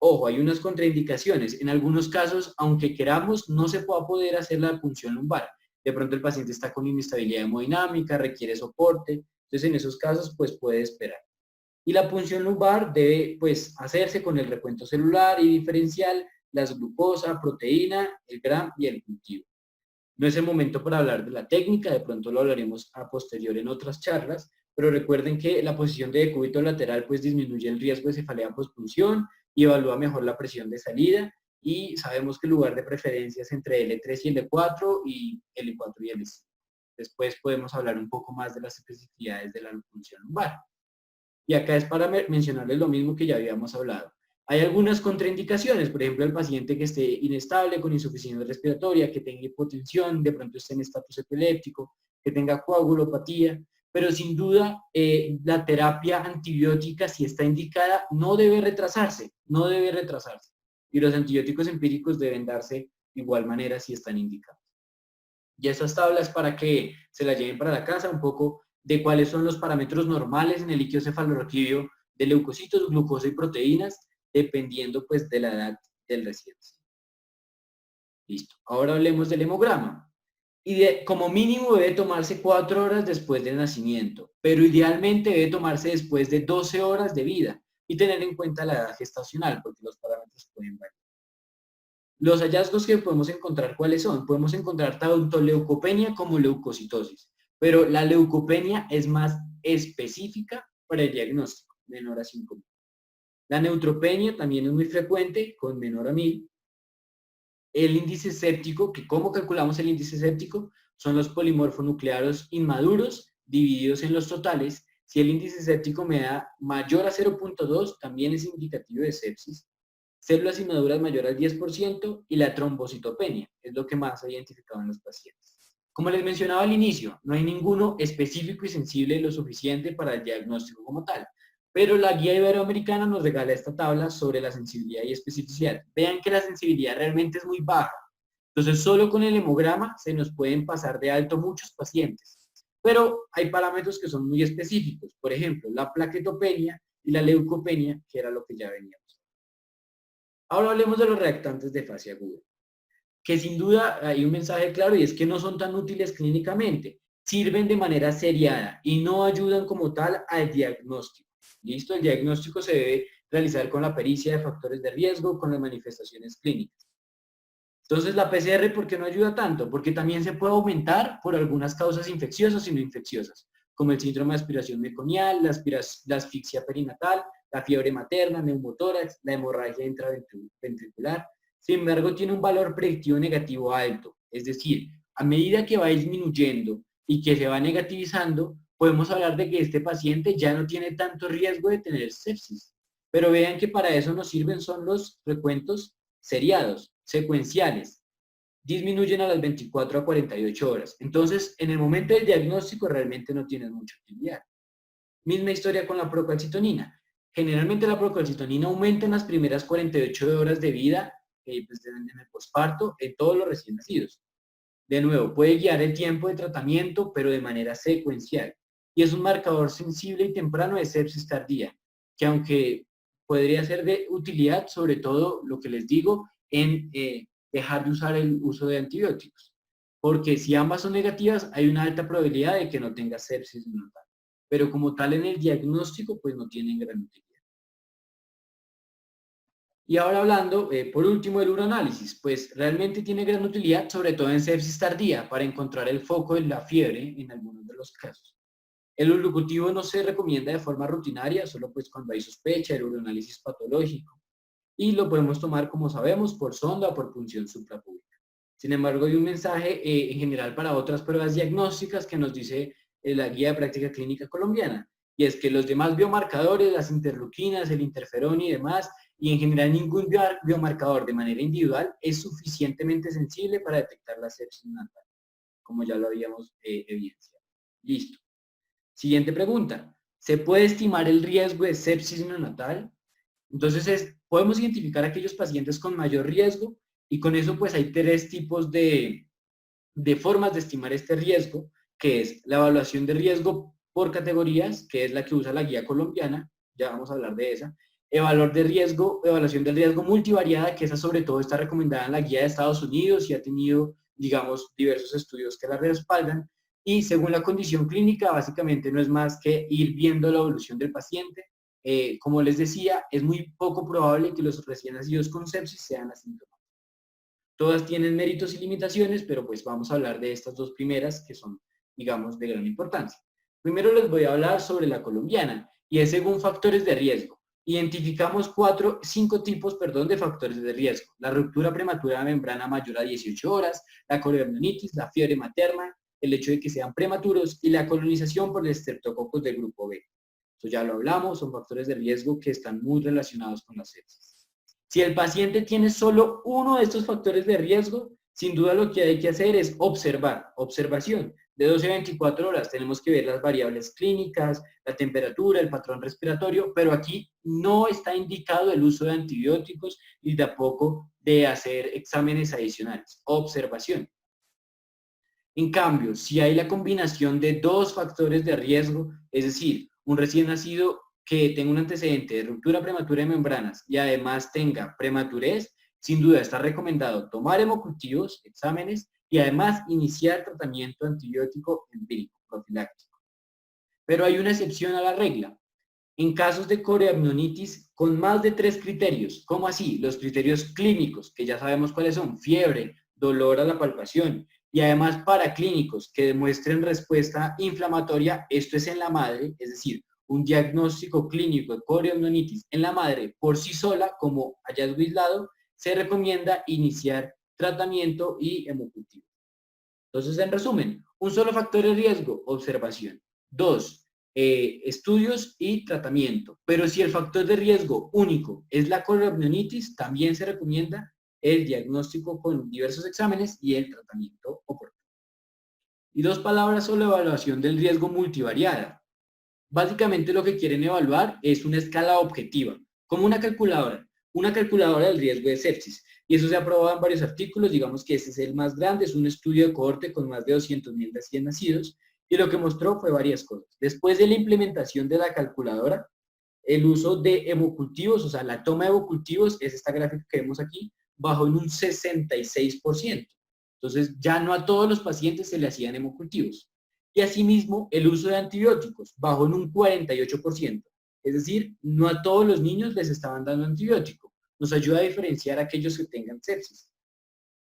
Ojo, hay unas contraindicaciones. En algunos casos, aunque queramos, no se va a poder hacer la punción lumbar. De pronto el paciente está con inestabilidad hemodinámica, requiere soporte. Entonces en esos casos, pues puede esperar. Y la punción lumbar debe pues hacerse con el recuento celular y diferencial, las glucosa, proteína, el GRAM y el cultivo. No es el momento para hablar de la técnica, de pronto lo hablaremos a posterior en otras charlas, pero recuerden que la posición de decúbito lateral pues disminuye el riesgo de cefalea postpunción y evalúa mejor la presión de salida y sabemos que el lugar de preferencia es entre L3 y L4 y L4 y L5. Después podemos hablar un poco más de las especificidades de la punción lumbar. Y acá es para mencionarles lo mismo que ya habíamos hablado. Hay algunas contraindicaciones, por ejemplo, el paciente que esté inestable, con insuficiencia respiratoria, que tenga hipotensión, de pronto esté en estatus epiléptico, que tenga coagulopatía, pero sin duda la terapia antibiótica, si está indicada, no debe retrasarse, no debe retrasarse. Y los antibióticos empíricos deben darse de igual manera si están indicados. Y esas tablas para que se las lleven para la casa, un poco de cuáles son los parámetros normales en el líquido cefalorraquídeo de leucocitos, glucosa y proteínas, dependiendo pues de la edad del reciente. Listo. Ahora hablemos del hemograma. Y como mínimo debe tomarse 4 horas después del nacimiento, pero idealmente debe tomarse después de 12 horas de vida y tener en cuenta la edad gestacional, porque los parámetros pueden variar. Los hallazgos que podemos encontrar, ¿cuáles son? Podemos encontrar tanto leucopenia como leucocitosis, pero la leucopenia es más específica para el diagnóstico, menor a 5.000. La neutropenia también es muy frecuente, con menor a 1.000. El índice séptico, que ¿cómo calculamos el índice séptico? Son los polimorfonucleados inmaduros divididos en los totales. Si el índice séptico me da mayor a 0.2, también es indicativo de sepsis. Células inmaduras mayor al 10% y la trombocitopenia, es lo que más se ha identificado en los pacientes. Como les mencionaba al inicio, no hay ninguno específico y sensible lo suficiente para el diagnóstico como tal, pero la guía iberoamericana nos regala esta tabla sobre la sensibilidad y especificidad. Vean que la sensibilidad realmente es muy baja, entonces solo con el hemograma se nos pueden pasar de alto muchos pacientes, pero hay parámetros que son muy específicos, por ejemplo, la plaquetopenia y la leucopenia, que era lo que ya veníamos. Ahora hablemos de los reactantes de fase aguda, que sin duda hay un mensaje claro y es que no son tan útiles clínicamente, sirven de manera seriada y no ayudan como tal al diagnóstico. ¿Listo? El diagnóstico se debe realizar con la pericia de factores de riesgo, con las manifestaciones clínicas. Entonces, la PCR, ¿por qué no ayuda tanto? Porque también se puede aumentar por algunas causas infecciosas y no infecciosas, como el síndrome de aspiración meconial, la asfixia perinatal, la fiebre materna, neumotórax, la hemorragia intraventricular. Sin embargo, tiene un valor predictivo negativo alto. Es decir, a medida que va disminuyendo y que se va negativizando, podemos hablar de que este paciente ya no tiene tanto riesgo de tener sepsis. Pero vean que para eso nos sirven son los recuentos seriados, secuenciales, disminuyen a las 24 a 48 horas. Entonces, en el momento del diagnóstico realmente no tienen mucha utilidad. Misma historia con la procalcitonina. Generalmente la procalcitonina aumenta en las primeras 48 horas de vida, pues en el posparto, en todos los recién nacidos. De nuevo, puede guiar el tiempo de tratamiento, pero de manera secuencial. Y es un marcador sensible y temprano de sepsis tardía, que aunque podría ser de utilidad, sobre todo lo que les digo, en dejar de usar el uso de antibióticos. Porque si ambas son negativas, hay una alta probabilidad de que no tenga sepsis neonatal. Pero como tal en el diagnóstico, pues no tienen gran utilidad. Y ahora hablando, por último, del uroanálisis, pues realmente tiene gran utilidad, sobre todo en sepsis tardía, para encontrar el foco de la fiebre en algunos de los casos. El urocultivo no se recomienda de forma rutinaria, solo pues cuando hay sospecha del uroanálisis patológico. Y lo podemos tomar, como sabemos, por sonda o por punción suprapúbica. Sin embargo, hay un mensaje en general para otras pruebas diagnósticas que nos dice la Guía de Práctica Clínica Colombiana, y es que los demás biomarcadores, las interleuquinas, el interferón y demás, y en general ningún biomarcador de manera individual es suficientemente sensible para detectar la sepsis neonatal, como ya lo habíamos evidenciado. Listo. Siguiente pregunta. ¿Se puede estimar el riesgo de sepsis neonatal? Entonces, podemos identificar aquellos pacientes con mayor riesgo y con eso pues hay tres tipos de formas de estimar este riesgo, que es la evaluación de riesgo por categorías, que es la que usa la guía colombiana, ya vamos a hablar de esa, evaluación del riesgo multivariada, que esa sobre todo está recomendada en la guía de Estados Unidos y ha tenido, digamos, diversos estudios que la respaldan, y según la condición clínica, básicamente no es más que ir viendo la evolución del paciente. Como les decía, es muy poco probable que los recién nacidos con sepsis sean asintomáticos. Todas tienen méritos y limitaciones, pero pues vamos a hablar de estas dos primeras que son, digamos, de gran importancia. Primero les voy a hablar sobre la colombiana y es según factores de riesgo. Identificamos cinco tipos de factores de riesgo. La ruptura prematura de membrana mayor a 18 horas, la coriamnionitis, la fiebre materna, el hecho de que sean prematuros y la colonización por el estreptococos del grupo B. Eso ya lo hablamos, son factores de riesgo que están muy relacionados con la sepsis. Si el paciente tiene solo uno de estos factores de riesgo, sin duda lo que hay que hacer es observación. De 12 a 24 horas tenemos que ver las variables clínicas, la temperatura, el patrón respiratorio, pero aquí no está indicado el uso de antibióticos y tampoco de hacer exámenes adicionales. Observación. En cambio, si hay la combinación de dos factores de riesgo, es decir, un recién nacido que tenga un antecedente de ruptura prematura de membranas y además tenga prematurez, sin duda está recomendado tomar hemocultivos, exámenes y además iniciar tratamiento antibiótico empírico profiláctico. Pero hay una excepción a la regla. En casos de coreamnionitis con más de 3 criterios, ¿cómo así? Los criterios clínicos, que ya sabemos cuáles son: fiebre, dolor a la palpación, y además paraclínicos que demuestren respuesta inflamatoria, esto es en la madre, es decir, un diagnóstico clínico de coreamnionitis en la madre por sí sola como hallazgo aislado, se recomienda iniciar tratamiento y hemocultivo. Entonces, en resumen, un solo factor de riesgo, observación. 2, estudios y tratamiento. Pero si el factor de riesgo único es la coriamnionitis, también se recomienda el diagnóstico con diversos exámenes y el tratamiento oportuno. Y dos palabras sobre la evaluación del riesgo multivariada. Básicamente lo que quieren evaluar es una escala objetiva, como una calculadora del riesgo de sepsis. Y eso se ha probado en varios artículos, digamos que este es el más grande, es un estudio de cohorte con más de 200.000 recién nacidos, y lo que mostró fue varias cosas. Después de la implementación de la calculadora, el uso de hemocultivos, o sea, la toma de hemocultivos, es esta gráfica que vemos aquí, bajó en un 66%. Entonces, ya no a todos los pacientes se le hacían hemocultivos. Y asimismo, el uso de antibióticos bajó en un 48%. Es decir, no a todos los niños les estaban dando antibiótico. Nos ayuda a diferenciar a aquellos que tengan sepsis.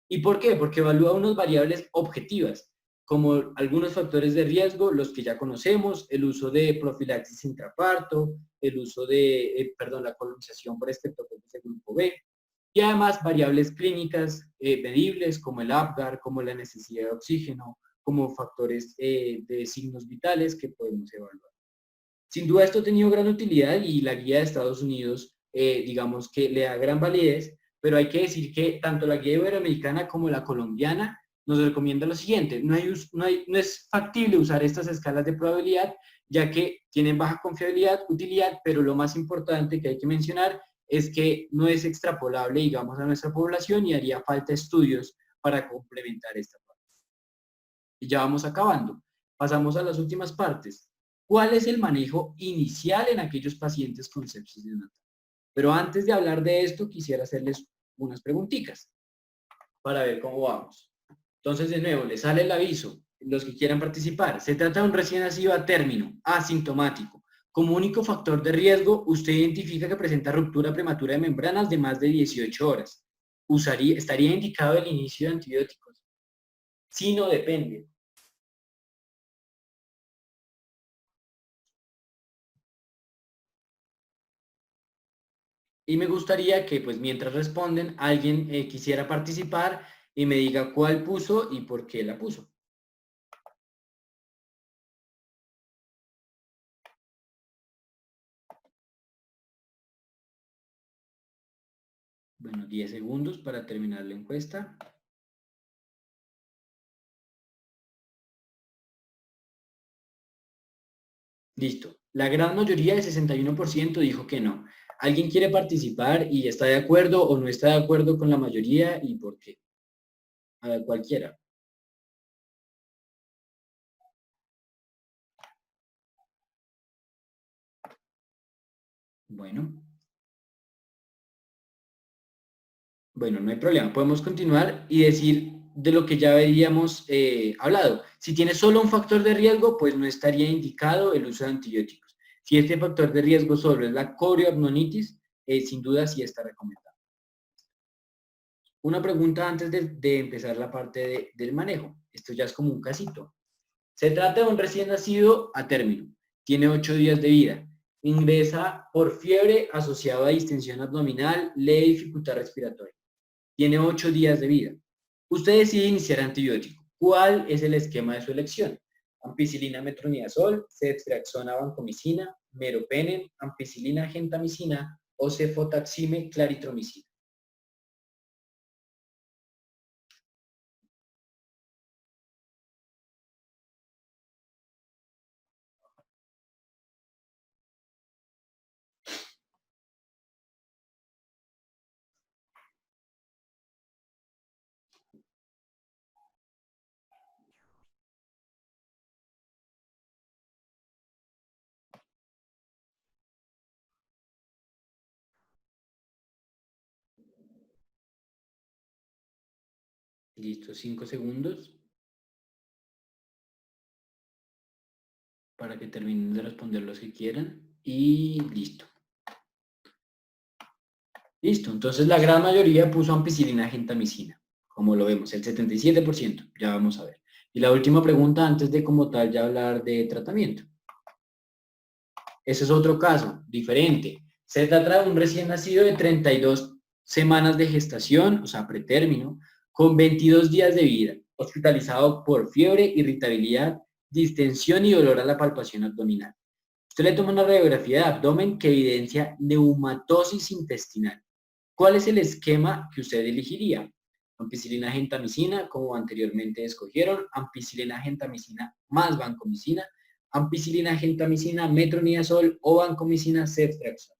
¿Y por qué? Porque evalúa unas variables objetivas, como algunos factores de riesgo, los que ya conocemos, el uso de profilaxis intraparto, el uso de, la colonización por estreptococcus de grupo B, y además variables clínicas medibles como el APGAR, como la necesidad de oxígeno, como factores de signos vitales que podemos evaluar. Sin duda esto ha tenido gran utilidad y la guía de Estados Unidos, digamos que le da gran validez, pero hay que decir que tanto la guía iberoamericana como la colombiana nos recomienda lo siguiente: no es factible usar estas escalas de probabilidad, ya que tienen baja confiabilidad, utilidad, pero lo más importante que hay que mencionar es que no es extrapolable, digamos, a nuestra población y haría falta estudios para complementar esta parte. Y ya vamos acabando. Pasamos a las últimas partes. ¿Cuál es el manejo inicial en aquellos pacientes con sepsis neonatal? Pero antes de hablar de esto, quisiera hacerles unas preguntitas para ver cómo vamos. Entonces, de nuevo, les sale el aviso, los que quieran participar. Se trata de un recién nacido a término, asintomático. Como único factor de riesgo, usted identifica que presenta ruptura prematura de membranas de más de 18 horas. ¿Estaría indicado el inicio de antibióticos? Sí, no, depende. Y me gustaría que, pues, mientras responden, alguien quisiera participar y me diga cuál puso y por qué la puso. Bueno, 10 segundos para terminar la encuesta. Listo. La gran mayoría, el 61%, dijo que no. ¿Alguien quiere participar y está de acuerdo o no está de acuerdo con la mayoría y por qué? A ver, cualquiera. Bueno. Bueno, no hay problema. Podemos continuar y decir de lo que ya habíamos hablado. Si tiene solo un factor de riesgo, pues no estaría indicado el uso de antibióticos. Si este factor de riesgo solo es la corioamnionitis, sin duda sí está recomendado. Una pregunta antes de empezar la parte del manejo. Esto ya es como un casito. Se trata de un recién nacido a término. Tiene 8 días de vida. Ingresa por fiebre asociada a distensión abdominal, leve dificultad respiratoria. Tiene 8 días de vida. Usted decide iniciar antibiótico. ¿Cuál es el esquema de su elección? Ampicilina metronidazol, ceftriaxona vancomicina, meropenem, ampicilina gentamicina o cefotaxime claritromicina. Listo, 5 segundos para que terminen de responder los que quieran y listo. Listo, entonces la gran mayoría puso ampicilina gentamicina, como lo vemos, el 77%, ya vamos a ver. Y la última pregunta antes de como tal ya hablar de tratamiento. Ese es otro caso, diferente. Se trata de un recién nacido de 32 semanas de gestación, o sea, pretérmino, con 22 días de vida, hospitalizado por fiebre, irritabilidad, distensión y dolor a la palpación abdominal. Usted le toma una radiografía de abdomen que evidencia neumatosis intestinal. ¿Cuál es el esquema que usted elegiría? Ampicilina, gentamicina, como anteriormente escogieron, ampicilina, gentamicina más vancomicina, ampicilina, gentamicina, metronidazol o vancomicina, ceftriaxona.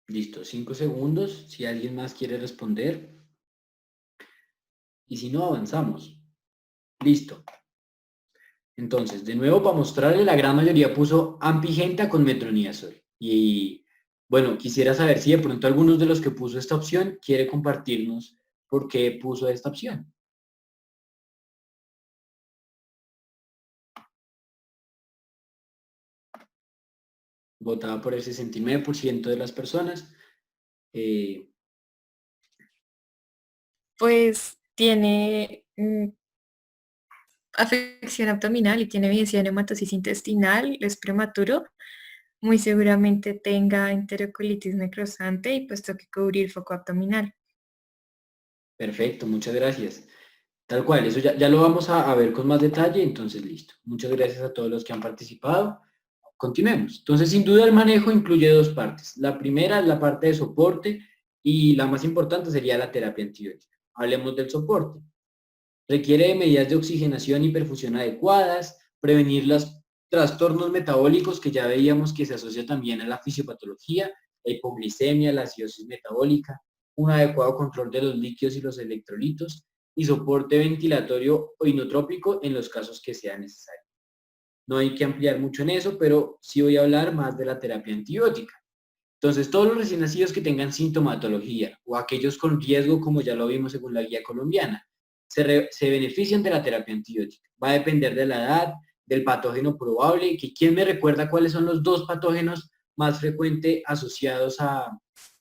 Listo, 5 segundos. Si alguien más quiere responder. Y si no, avanzamos. Listo. Entonces, de nuevo, para mostrarle, la gran mayoría puso ampigenta con metronidazol. Y bueno, quisiera saber si de pronto algunos de los que puso esta opción quiere compartirnos por qué puso esta opción. Votaba por el 69% de las personas. Pues tiene afección abdominal y tiene evidencia de neumatosis intestinal, es prematuro, muy seguramente tenga enterocolitis necrosante y pues toque cubrir foco abdominal. Perfecto, muchas gracias. Tal cual, eso ya lo vamos a ver con más detalle, entonces listo. Muchas gracias a todos los que han participado. Continuemos. Entonces, sin duda, el manejo incluye dos partes. La primera es la parte de soporte y la más importante sería la terapia antibiótica. Hablemos del soporte. Requiere de medidas de oxigenación y perfusión adecuadas, prevenir los trastornos metabólicos que ya veíamos que se asocia también a la fisiopatología, la hipoglicemia, la acidosis metabólica, un adecuado control de los líquidos y los electrolitos y soporte ventilatorio o inotrópico en los casos que sea necesario. No hay que ampliar mucho en eso, pero sí voy a hablar más de la terapia antibiótica. Entonces, todos los recién nacidos que tengan sintomatología o aquellos con riesgo, como ya lo vimos según la guía colombiana, se benefician de la terapia antibiótica. Va a depender de la edad, del patógeno probable, que quién me recuerda cuáles son los dos patógenos más frecuentes asociados a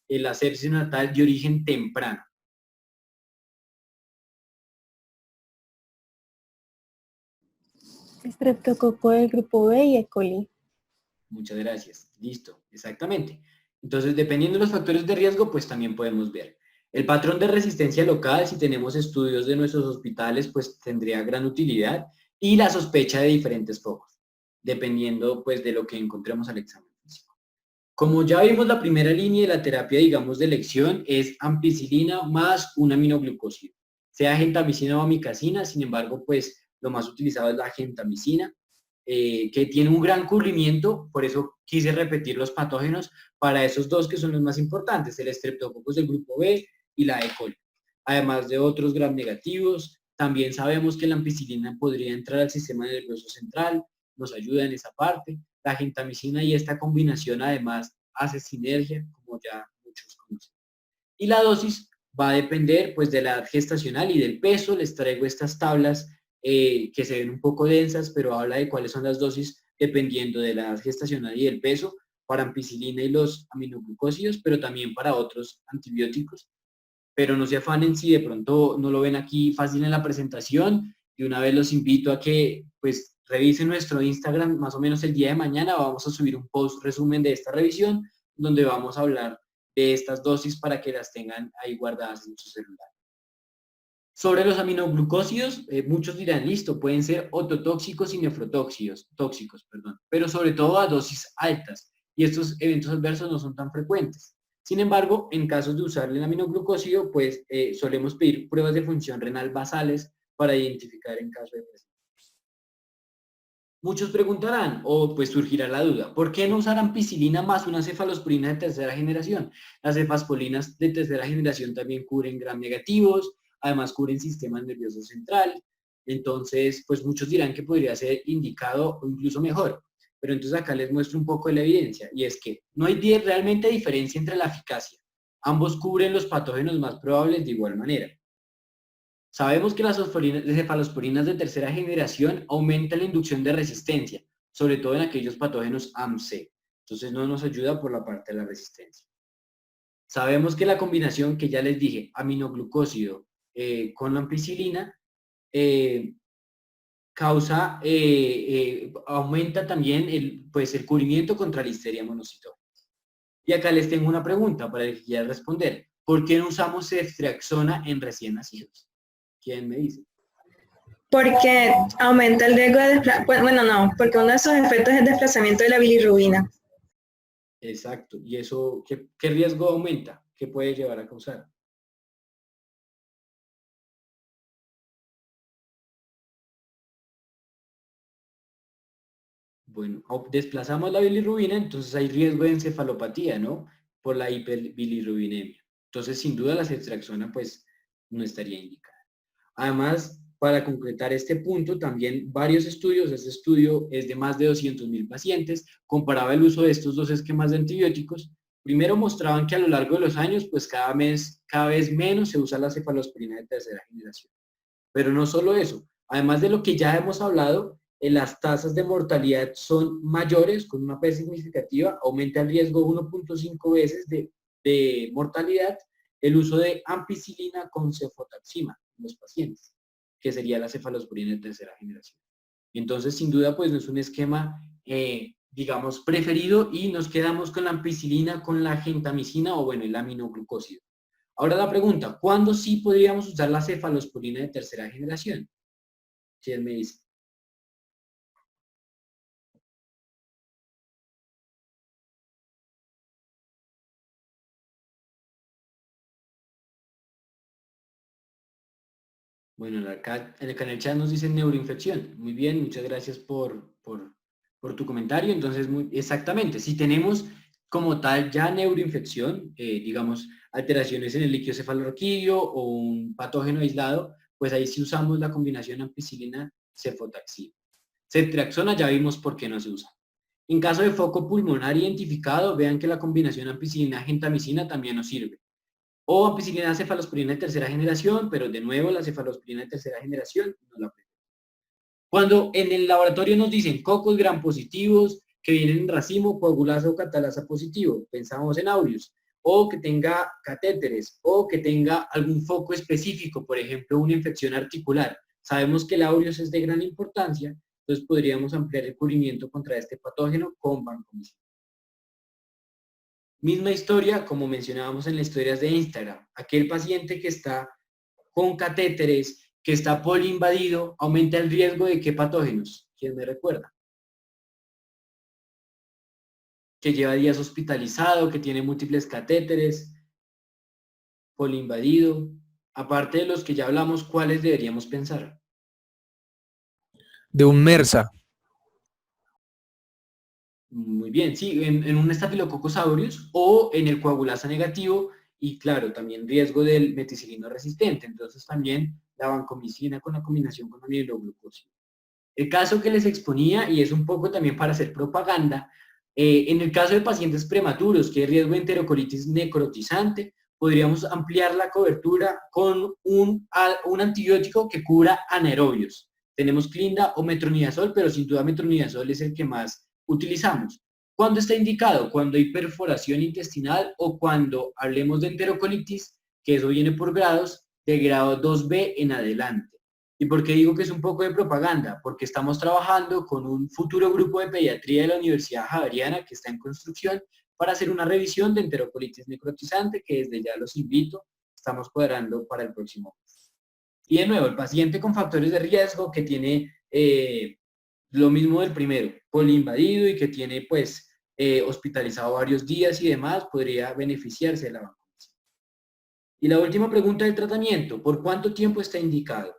la sepsis neonatal de origen temprano. Estreptococo del grupo B y E. coli. Muchas gracias. Listo, exactamente. Entonces, dependiendo de los factores de riesgo, pues también podemos ver. El patrón de resistencia local, si tenemos estudios de nuestros hospitales, pues tendría gran utilidad. Y la sospecha de diferentes focos, dependiendo pues de lo que encontremos al examen físico. Como ya vimos, la primera línea de la terapia, digamos, de elección es ampicilina más un aminoglucósido. Sea gentamicina o amicacina, sin embargo, pues lo más utilizado es la gentamicina, que tiene un gran cubrimiento, por eso quise repetir los patógenos para esos dos que son los más importantes, el Streptococcus del grupo B y la E. coli. Además de otros gram negativos, también sabemos que la ampicilina podría entrar al sistema nervioso central, nos ayuda en esa parte. La gentamicina y esta combinación además hace sinergia, como ya muchos conocen. Y la dosis va a depender pues de la edad gestacional y del peso. Les traigo estas tablas que se ven un poco densas, pero habla de cuáles son las dosis dependiendo de la edad gestacional y del peso para ampicilina y los aminoglucósidos, pero también para otros antibióticos. Pero no se afanen si de pronto no lo ven aquí fácil en la presentación. Y una vez los invito a que pues revisen nuestro Instagram más o menos el día de mañana. Vamos a subir un post resumen de esta revisión donde vamos a hablar de estas dosis para que las tengan ahí guardadas en su celular. Sobre los aminoglucósidos, muchos dirán, listo, pueden ser ototóxicos y tóxicos, pero sobre todo a dosis altas, y estos eventos adversos no son tan frecuentes. Sin embargo, en casos de usar el aminoglucósido, pues solemos pedir pruebas de función renal basales para identificar en caso de presencia. Muchos preguntarán, o pues surgirá la duda, ¿por qué no usar ampicilina más una cefalosporina de tercera generación? Las cefaspolinas de tercera generación también cubren gram negativos, además cubren sistema nervioso central, entonces pues muchos dirán que podría ser indicado o incluso mejor, pero entonces acá les muestro un poco de la evidencia, y es que no hay realmente diferencia entre la eficacia, ambos cubren los patógenos más probables de igual manera. Sabemos que las cefalosporinas de tercera generación aumentan la inducción de resistencia, sobre todo en aquellos patógenos AMC. Entonces no nos ayuda por la parte de la resistencia. Sabemos que la combinación que ya les dije, aminoglucósido con ampicilina, aumenta también el cubrimiento contra Listeria monocytogenes. Y acá les tengo una pregunta para el que quiera responder. ¿Por qué no usamos ceftriaxona en recién nacidos? ¿Quién me dice? Porque aumenta el riesgo de bueno, no, porque uno de esos efectos es el desplazamiento de la bilirrubina. Exacto. ¿Y eso qué riesgo aumenta? ¿Qué puede llevar a causar? Bueno, desplazamos la bilirrubina, entonces hay riesgo de encefalopatía, ¿no? Por la hiperbilirrubinemia. Entonces, sin duda, la ceftriaxona, pues, no estaría indicada. Además, para concretar este punto, también varios estudios, este estudio es de más de 200.000 pacientes, comparaba el uso de estos dos esquemas de antibióticos. Primero mostraban que a lo largo de los años, pues cada vez menos se usa la cefalosporina de tercera generación. Pero no solo eso, además de lo que ya hemos hablado, las tasas de mortalidad son mayores, con una P significativa, aumenta el riesgo 1.5 veces de mortalidad el uso de ampicilina con cefotaxima en los pacientes, que sería la cefalosporina de tercera generación. Entonces, sin duda, pues no es un esquema, digamos, preferido y nos quedamos con la ampicilina, con la gentamicina o, bueno, el aminoglucósido. Ahora la pregunta, ¿cuándo sí podríamos usar la cefalosporina de tercera generación? ¿Quién me dice? Bueno, acá en el chat nos dicen neuroinfección. Muy bien, muchas gracias por tu comentario. Entonces, exactamente, si tenemos como tal ya neuroinfección, digamos, alteraciones en el líquido cefalorraquídeo o un patógeno aislado, pues ahí sí usamos la combinación ampicilina-cefotaxima. Ceftriaxona ya vimos por qué no se usa. En caso de foco pulmonar identificado, vean que la combinación ampicilina-gentamicina también nos sirve. O ampicilina cefalosporina de tercera generación, pero de nuevo la cefalosporina de tercera generación no la prefiero. Cuando en el laboratorio nos dicen cocos gram positivos que vienen en racimo, coagulasa o catalasa positivo, pensamos en aureus, o que tenga catéteres, o que tenga algún foco específico, por ejemplo, una infección articular. Sabemos que el aureus es de gran importancia, entonces podríamos ampliar el cubrimiento contra este patógeno con vancomicina. Misma historia como mencionábamos en las historias de Instagram. Aquel paciente que está con catéteres, que está poliinvadido, aumenta el riesgo de qué patógenos. ¿Quién me recuerda? Que lleva días hospitalizado, que tiene múltiples catéteres, poliinvadido. Aparte de los que ya hablamos, ¿cuáles deberíamos pensar? De un MERSA. Muy bien, sí, en un Staphylococcus aureus o en el coagulasa negativo y claro, también riesgo del meticilino resistente, entonces también la vancomicina con la combinación con aminoglucósido. El caso que les exponía, y es un poco también para hacer propaganda, en el caso de pacientes prematuros que hay riesgo de enterocolitis necrotizante, podríamos ampliar la cobertura con un antibiótico que cubra anaerobios. Tenemos Clinda o metronidazol, pero sin duda metronidazol es el que más utilizamos. ¿Cuándo está indicado? Cuando hay perforación intestinal o cuando hablemos de enterocolitis, que eso viene por grados, de grado 2B en adelante. ¿Y por qué digo que es un poco de propaganda? Porque estamos trabajando con un futuro grupo de pediatría de la Universidad Javeriana que está en construcción para hacer una revisión de enterocolitis necrotizante, que desde ya los invito, estamos cuadrando para el próximo mes. Y de nuevo, el paciente con factores de riesgo que tiene lo mismo del primero, poliinvadido y que tiene pues hospitalizado varios días y demás, podría beneficiarse de la vacunación. Y la última pregunta del tratamiento, ¿por cuánto tiempo está indicado?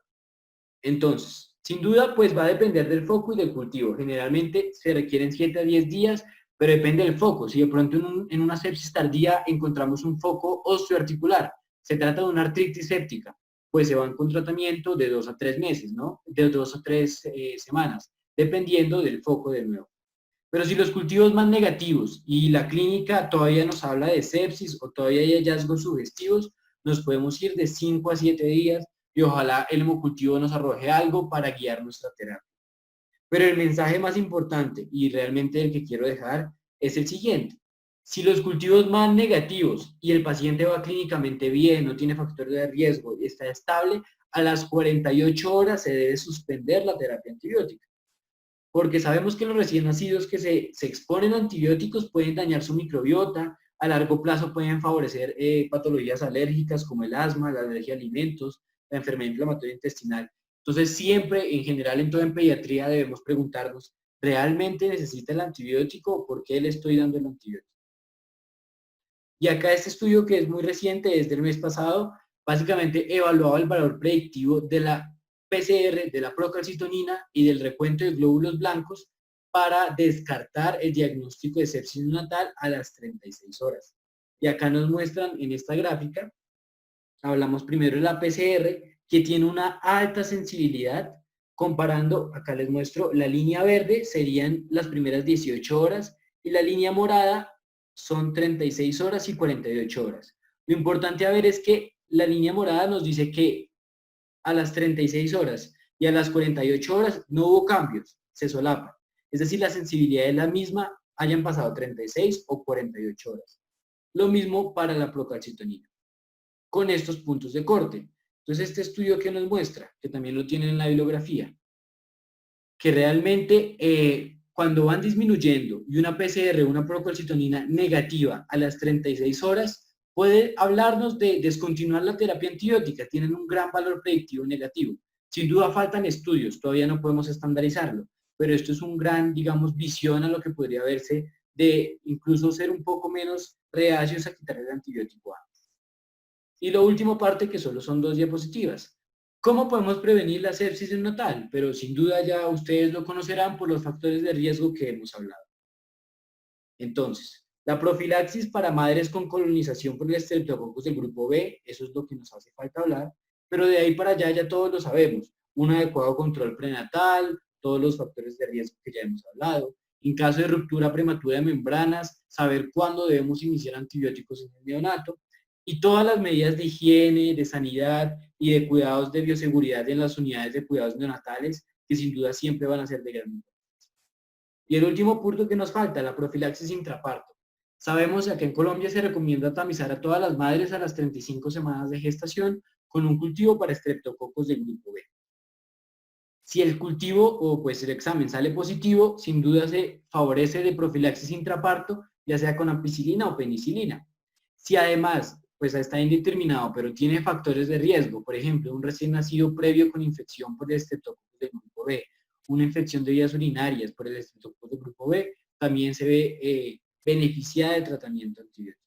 Entonces, sin duda, pues va a depender del foco y del cultivo. Generalmente se requieren 7 a 10 días, pero depende del foco. Si de pronto en una sepsis tardía encontramos un foco osteoarticular, se trata de una artritis séptica, pues se van con tratamiento de 2 a 3 meses, ¿no? De 2 a 3 semanas, dependiendo del foco de nuevo. Pero si los cultivos más negativos y la clínica todavía nos habla de sepsis o todavía hay hallazgos sugestivos, nos podemos ir de 5 a 7 días y ojalá el hemocultivo nos arroje algo para guiar nuestra terapia. Pero el mensaje más importante y realmente el que quiero dejar es el siguiente. Si los cultivos más negativos y el paciente va clínicamente bien, no tiene factores de riesgo y está estable, a las 48 horas se debe suspender la terapia antibiótica. Porque sabemos que los recién nacidos que se exponen a antibióticos pueden dañar su microbiota, a largo plazo pueden favorecer patologías alérgicas como el asma, la alergia a alimentos, la enfermedad inflamatoria intestinal. Entonces siempre, en general, en pediatría debemos preguntarnos, ¿realmente necesita el antibiótico o por qué le estoy dando el antibiótico? Y acá este estudio que es muy reciente, desde el mes pasado, básicamente evaluaba el valor predictivo de la PCR, de la procalcitonina y del recuento de glóbulos blancos para descartar el diagnóstico de sepsis neonatal a las 36 horas. Y acá nos muestran en esta gráfica, hablamos primero de la PCR, que tiene una alta sensibilidad, comparando, acá les muestro, la línea verde serían las primeras 18 horas y la línea morada son 36 horas y 48 horas. Lo importante a ver es que la línea morada nos dice que a las 36 horas y a las 48 horas no hubo cambios, se solapan. Es decir, la sensibilidad es la misma, hayan pasado 36 o 48 horas. Lo mismo para la procalcitonina, con estos puntos de corte. Entonces, este estudio que nos muestra, que también lo tienen en la bibliografía, que realmente cuando van disminuyendo y una PCR, una procalcitonina negativa a las 36 horas, puede hablarnos de descontinuar la terapia antibiótica, tienen un gran valor predictivo negativo. Sin duda faltan estudios, todavía no podemos estandarizarlo, pero esto es un gran, digamos, visión a lo que podría verse de incluso ser un poco menos reacios a quitar el antibiótico antes. Y lo último parte, que solo son 2 diapositivas. ¿Cómo podemos prevenir la sepsis neonatal? Pero sin duda ya ustedes lo conocerán por los factores de riesgo que hemos hablado. Entonces, la profilaxis para madres con colonización por el estreptococos del grupo B, eso es lo que nos hace falta hablar, pero de ahí para allá ya todos lo sabemos. Un adecuado control prenatal, todos los factores de riesgo que ya hemos hablado. En caso de ruptura prematura de membranas, saber cuándo debemos iniciar antibióticos en el neonato. Y todas las medidas de higiene, de sanidad y de cuidados de bioseguridad en las unidades de cuidados neonatales, que sin duda siempre van a ser de gran importancia. Y el último punto que nos falta, la profilaxis intraparto. Sabemos que aquí en Colombia se recomienda tamizar a todas las madres a las 35 semanas de gestación con un cultivo para estreptococos del grupo B. Si el cultivo o pues el examen sale positivo, sin duda se favorece de profilaxis intraparto, ya sea con ampicilina o penicilina. Si además pues está indeterminado, pero tiene factores de riesgo, por ejemplo, un recién nacido previo con infección por el estreptococcus del grupo B, una infección de vías urinarias por el estreptococcus del grupo B, también se ve beneficiada del tratamiento antibiótico.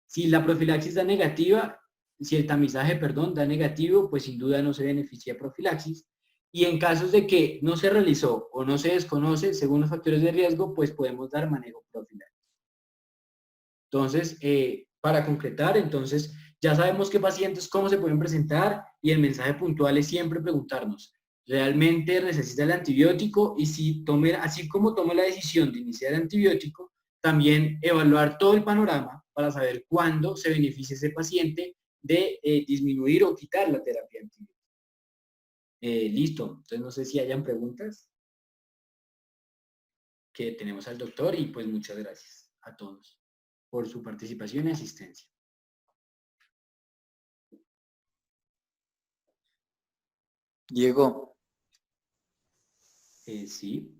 Si la profilaxis da negativa, si el tamizaje, perdón, da negativo, pues sin duda no se beneficia de profilaxis. Y en casos de que no se realizó o no se desconoce, según los factores de riesgo, pues podemos dar manejo profiláctico. Entonces, para concretar, entonces, ya sabemos qué pacientes, cómo se pueden presentar y el mensaje puntual es siempre preguntarnos, ¿realmente necesita el antibiótico? Y si tome, así como tome la decisión de iniciar el antibiótico, también evaluar todo el panorama para saber cuándo se beneficia ese paciente de disminuir o quitar la terapia antibiótica. Listo, entonces no sé si hayan preguntas. Que tenemos al doctor y pues muchas gracias a todos por su participación y asistencia. Diego, Sí.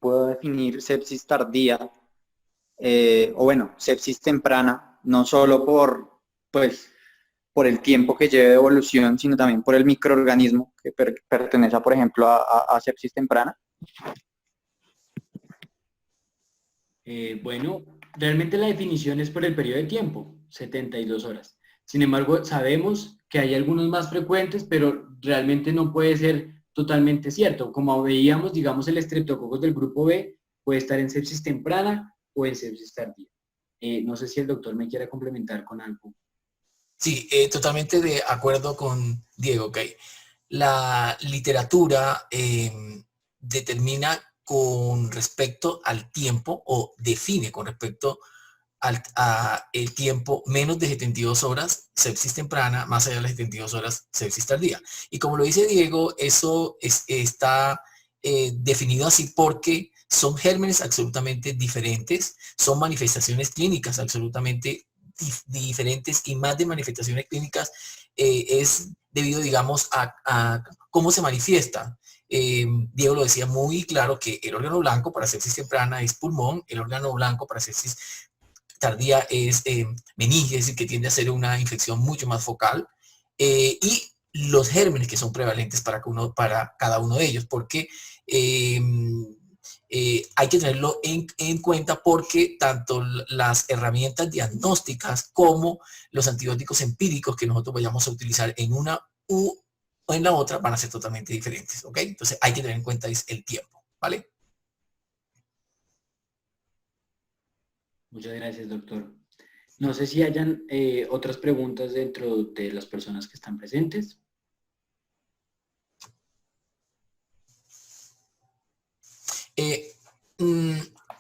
puedo definir sepsis tardía, o bueno, sepsis temprana, no solo por el tiempo que lleve de evolución, sino también por el microorganismo que pertenece, por ejemplo, a sepsis temprana. Bueno, realmente la definición es por el periodo de tiempo, 72 horas. Sin embargo, sabemos que hay algunos más frecuentes, pero realmente no puede ser totalmente cierto. Como veíamos, digamos, el estreptococos del grupo B puede estar en sepsis temprana o en sepsis tardía. No sé si el doctor me quiera complementar con algo. Sí, totalmente de acuerdo con Diego, ¿ok? La literatura determina con respecto al tiempo o define con respecto a el tiempo menos de 72 horas, sepsis temprana, más allá de las 72 horas, sepsis tardía. Y como lo dice Diego, eso está definido así porque son gérmenes absolutamente diferentes, son manifestaciones clínicas absolutamente diferentes, y más de manifestaciones clínicas es debido, digamos, a cómo se manifiesta. Diego lo decía muy claro, que el órgano blanco para sepsis temprana es pulmón, el órgano blanco para sepsis tardía es meninge, es decir, que tiende a ser una infección mucho más focal, y los gérmenes que son prevalentes para cada uno de ellos, porque hay que tenerlo en cuenta, porque tanto las herramientas diagnósticas como los antibióticos empíricos que nosotros vayamos a utilizar en una u en la otra van a ser totalmente diferentes, ¿ok? Entonces hay que tener en cuenta el tiempo, ¿vale? Muchas gracias, doctor. No sé si hayan otras preguntas dentro de las personas que están presentes.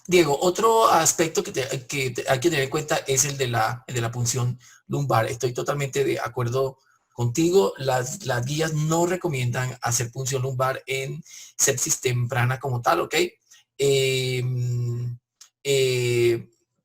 Diego, otro aspecto que hay que tener en cuenta es el de la punción lumbar. Estoy totalmente de acuerdo contigo. Las guías no recomiendan hacer punción lumbar en sepsis temprana como tal, ¿ok?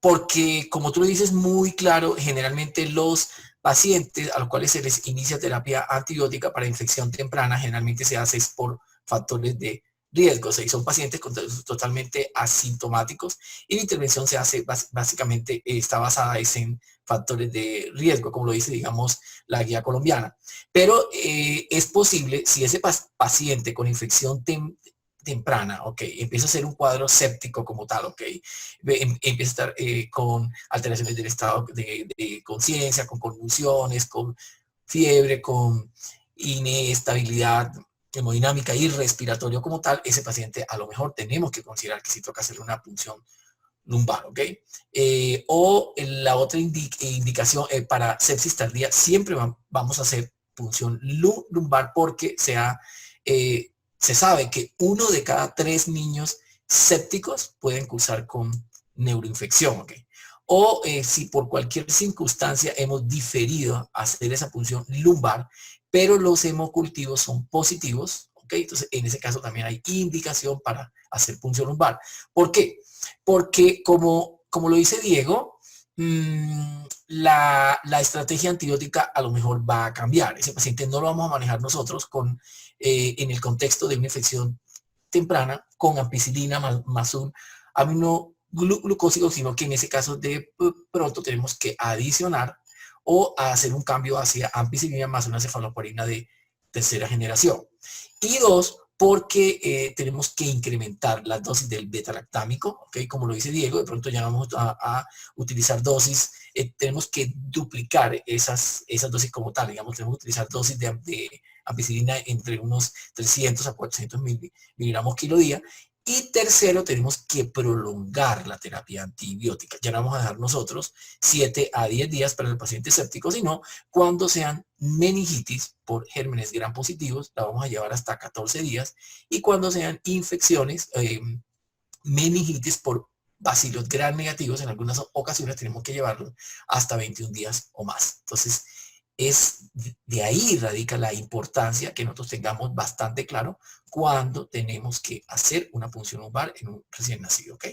Porque, como tú lo dices muy claro, generalmente los pacientes a los cuales se les inicia terapia antibiótica para infección temprana, generalmente se hace por factores de riesgo, o sea, y son pacientes totalmente asintomáticos, y la intervención se hace básicamente, está basada en factores de riesgo, como lo dice, digamos, la guía colombiana. Pero es posible, si ese paciente con infección temprana, ok, empieza a ser un cuadro séptico como tal, ok, empieza a estar con alteraciones del estado de conciencia, con convulsiones, con fiebre, con inestabilidad hemodinámica y respiratorio como tal, ese paciente a lo mejor tenemos que considerar que sí toca hacerle una punción lumbar, ¿ok? O la otra indicación para sepsis tardía, siempre vamos a hacer punción lumbar, porque se sabe que 1 de cada 3 niños sépticos pueden cursar con neuroinfección, ¿ok? O si por cualquier circunstancia hemos diferido a hacer esa punción lumbar, pero los hemocultivos son positivos, ¿ok? Entonces, en ese caso también hay indicación para hacer punción lumbar. ¿Por qué? Porque, como lo dice Diego, la estrategia antibiótica a lo mejor va a cambiar. Ese paciente no lo vamos a manejar nosotros en el contexto de una infección temprana con ampicilina más un aminoglucósido, sino que en ese caso de pronto tenemos que adicionar o hacer un cambio hacia ampicilina más una cefalosporina de tercera generación. Y 2, porque tenemos que incrementar las dosis del beta-lactámico, ¿ok? Como lo dice Diego, de pronto ya vamos a utilizar dosis, tenemos que duplicar esas dosis como tal, digamos, tenemos que utilizar dosis de ampicilina entre unos 300 a 400 miligramos kilo día. Y tercero, tenemos que prolongar la terapia antibiótica. Ya no vamos a dejar nosotros 7 a 10 días para el paciente séptico, sino cuando sean meningitis por gérmenes gram positivos, la vamos a llevar hasta 14 días. Y cuando sean infecciones, meningitis por bacilos gram negativos, en algunas ocasiones tenemos que llevarlo hasta 21 días o más. Entonces, de ahí radica la importancia que nosotros tengamos bastante claro cuando tenemos que hacer una punción lumbar en un recién nacido, ¿ok?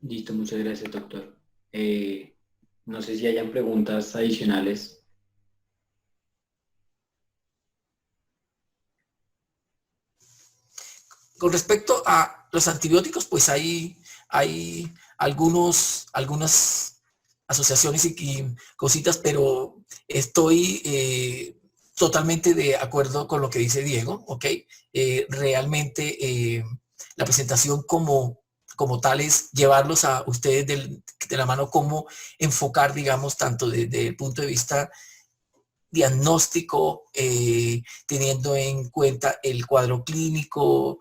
Listo, muchas gracias, doctor. No sé si hayan preguntas adicionales. Con respecto a los antibióticos, pues hay algunas asociaciones y cositas, pero estoy totalmente de acuerdo con lo que dice Diego, ¿ok? Realmente la presentación como tal es llevarlos a ustedes de la mano, cómo enfocar, digamos, tanto desde el punto de vista diagnóstico, teniendo en cuenta el cuadro clínico,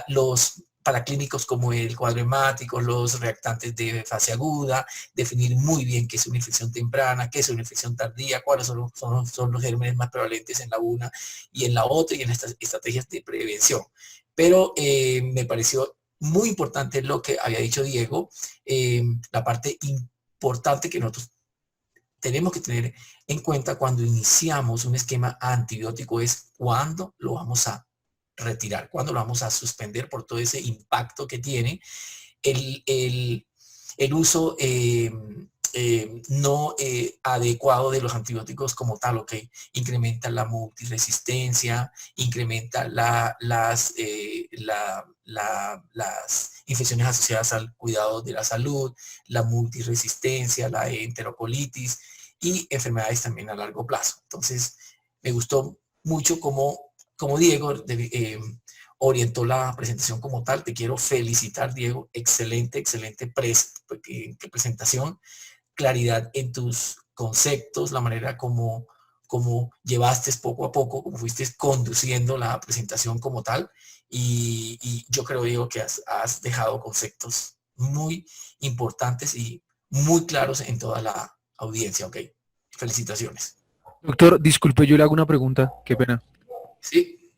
los paraclínicos como el cuadro hemático, los reactantes de fase aguda, definir muy bien qué es una infección temprana, qué es una infección tardía, cuáles son los gérmenes más prevalentes en la una y en la otra, y en estas estrategias de prevención. Pero me pareció muy importante lo que había dicho Diego, la parte importante que nosotros tenemos que tener en cuenta cuando iniciamos un esquema antibiótico es ¿cuándo lo vamos a retirar? ¿Cuándo lo vamos a suspender por todo ese impacto que tiene el uso no adecuado de los antibióticos como tal, ¿ok? Incrementa la multiresistencia, incrementa las infecciones asociadas al cuidado de la salud, la multiresistencia, la enterocolitis y enfermedades también a largo plazo. Entonces, me gustó mucho cómo Diego orientó la presentación como tal. Te quiero felicitar, Diego. Excelente presentación. Claridad en tus conceptos, la manera como llevaste poco a poco, como fuiste conduciendo la presentación como tal. Y yo creo, Diego, que has dejado conceptos muy importantes y muy claros en toda la audiencia, ¿ok? Felicitaciones. Doctor, disculpe, yo le hago una pregunta, qué pena. Sí.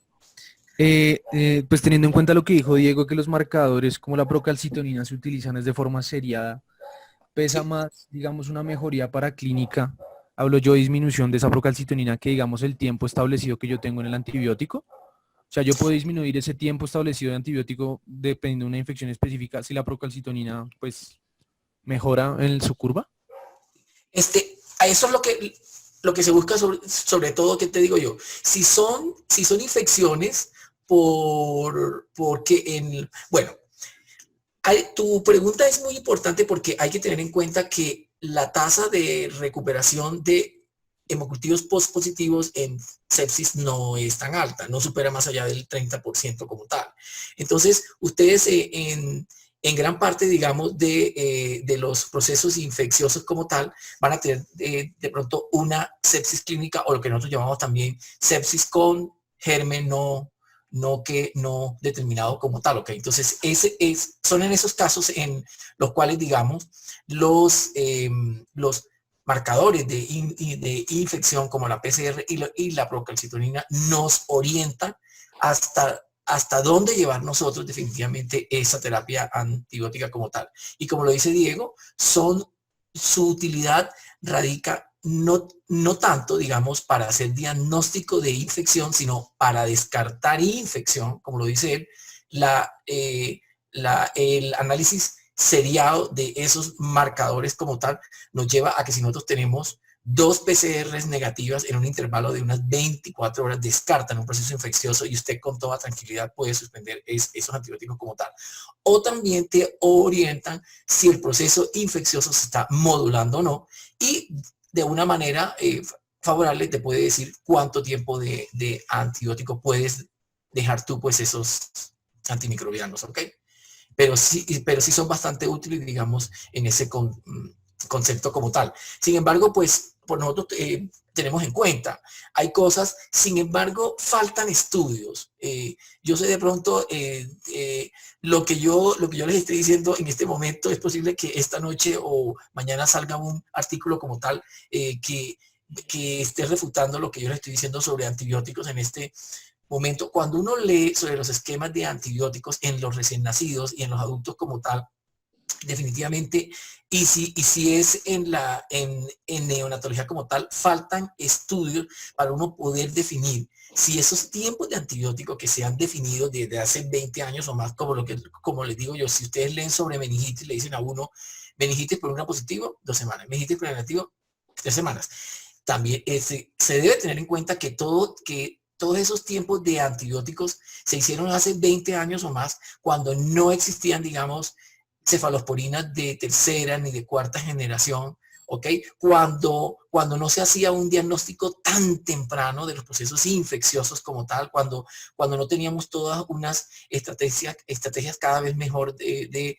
Pues teniendo en cuenta lo que dijo Diego, que los marcadores como la procalcitonina se utilizan es de forma seriada, ¿pesa más, digamos, una mejoría para clínica? Hablo yo de disminución de esa procalcitonina que, digamos, el tiempo establecido que yo tengo en el antibiótico. O sea, yo puedo disminuir ese tiempo establecido de antibiótico dependiendo de una infección específica si la procalcitonina, pues, mejora en su curva. A eso es lo que se busca sobre todo, ¿qué te digo yo? Si son infecciones tu pregunta es muy importante porque hay que tener en cuenta que la tasa de recuperación de hemocultivos postpositivos en sepsis no es tan alta, no supera más allá del 30% como tal. Entonces, ustedes en gran parte, digamos, de los procesos infecciosos como tal, van a tener de pronto una sepsis clínica o lo que nosotros llamamos también sepsis con germen no determinado como tal, ¿ok? Entonces, son en esos casos en los cuales, digamos, los marcadores de infección como la PCR y la procalcitonina nos orientan hasta dónde llevar nosotros definitivamente esa terapia antibiótica como tal. Y como lo dice Diego, su utilidad radica no tanto, digamos, para hacer diagnóstico de infección, sino para descartar infección, como lo dice él, el análisis seriado de esos marcadores como tal nos lleva a que si nosotros tenemos 2 PCRs negativas en un intervalo de unas 24 horas, descartan un proceso infeccioso y usted con toda tranquilidad puede suspender esos antibióticos como tal. O también te orientan si el proceso infeccioso se está modulando o no y de una manera favorable te puede decir cuánto tiempo de antibiótico puedes dejar tú pues esos antimicrobianos, ¿ok? Pero sí son bastante útiles, digamos, en ese concepto como tal. Sin embargo, pues por nosotros tenemos en cuenta, hay cosas, sin embargo, faltan estudios. Yo sé de pronto lo que yo les estoy diciendo en este momento, es posible que esta noche o mañana salga un artículo como tal que esté refutando lo que yo les estoy diciendo sobre antibióticos en este momento. Cuando uno lee sobre los esquemas de antibióticos en los recién nacidos y en los adultos como tal, definitivamente, y si es en neonatología como tal, faltan estudios para uno poder definir si esos tiempos de antibiótico que se han definido desde hace 20 años o más, como les digo yo, si ustedes leen sobre meningitis, le dicen a uno, meningitis por un gram positivo, 2 semanas, meningitis por un negativo, 3 semanas. También se debe tener en cuenta que todos esos tiempos de antibióticos se hicieron hace 20 años o más, cuando no existían, digamos, cefalosporinas de tercera ni de cuarta generación, ¿ok? Cuando no se hacía un diagnóstico tan temprano de los procesos infecciosos como tal, cuando no teníamos todas unas estrategias cada vez mejor de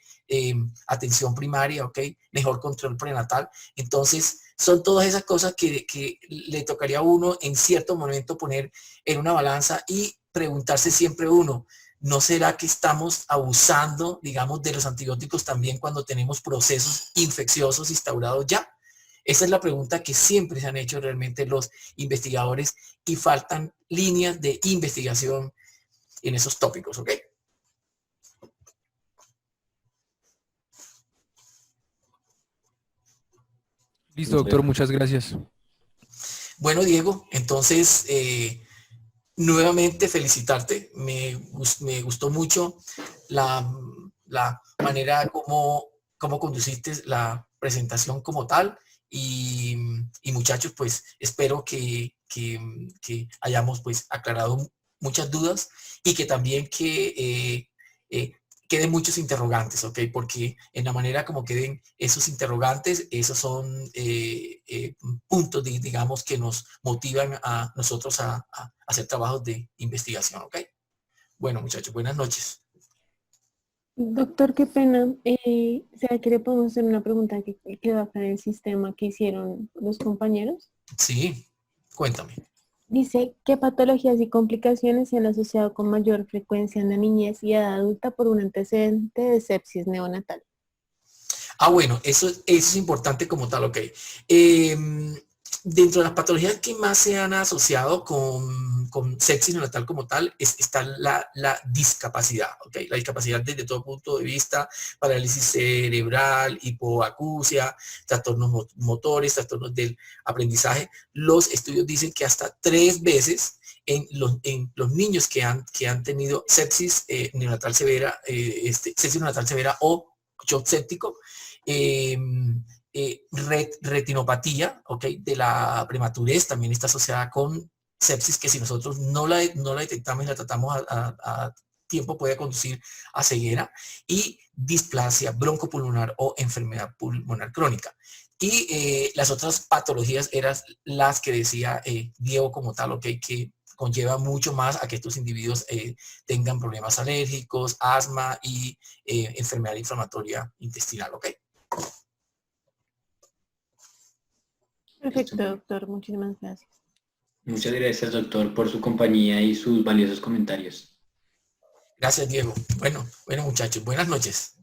atención primaria, ¿ok? Mejor control prenatal. Entonces, son todas esas cosas que le tocaría a uno en cierto momento poner en una balanza y preguntarse siempre uno, ¿no será que estamos abusando, digamos, de los antibióticos también cuando tenemos procesos infecciosos instaurados ya? Esa es la pregunta que siempre se han hecho realmente los investigadores y faltan líneas de investigación en esos tópicos, ¿ok? Listo, doctor, muchas gracias. Bueno, Diego, entonces nuevamente felicitarte. Me gustó mucho la manera como conduciste la presentación como tal. Y muchachos, pues espero que hayamos pues aclarado muchas dudas y que también queden muchos interrogantes, ¿ok? Porque en la manera como queden esos interrogantes, esos son puntos, digamos, que nos motivan a nosotros a hacer trabajos de investigación, ¿ok? Bueno, muchachos, buenas noches. Doctor, qué pena. ¿Será que le podemos hacer una pregunta que quedó acá en el sistema que hicieron los compañeros? Sí, cuéntame. Dice, ¿qué patologías y complicaciones se han asociado con mayor frecuencia en la niñez y edad adulta por un antecedente de sepsis neonatal? Ah, bueno, eso es importante como tal, ok. Dentro de las patologías que más se han asociado con sepsis neonatal como tal, está la discapacidad, ok. La discapacidad desde todo punto de vista, parálisis cerebral, hipoacusia, trastornos motores, trastornos del aprendizaje. Los estudios dicen que hasta 3 veces en los niños que han tenido sepsis neonatal severa, sepsis neonatal severa o shock séptico, retinopatía, ¿ok? De la prematurez también está asociada con sepsis, que si nosotros no la detectamos y la tratamos a tiempo puede conducir a ceguera, y displasia broncopulmonar o enfermedad pulmonar crónica. Y las otras patologías eran las que decía Diego como tal, ¿ok? Que conlleva mucho más a que estos individuos tengan problemas alérgicos, asma y enfermedad inflamatoria intestinal, ¿ok? Perfecto, doctor. Muchísimas gracias. Muchas gracias, doctor, por su compañía y sus valiosos comentarios. Gracias, Diego. Bueno, muchachos, buenas noches.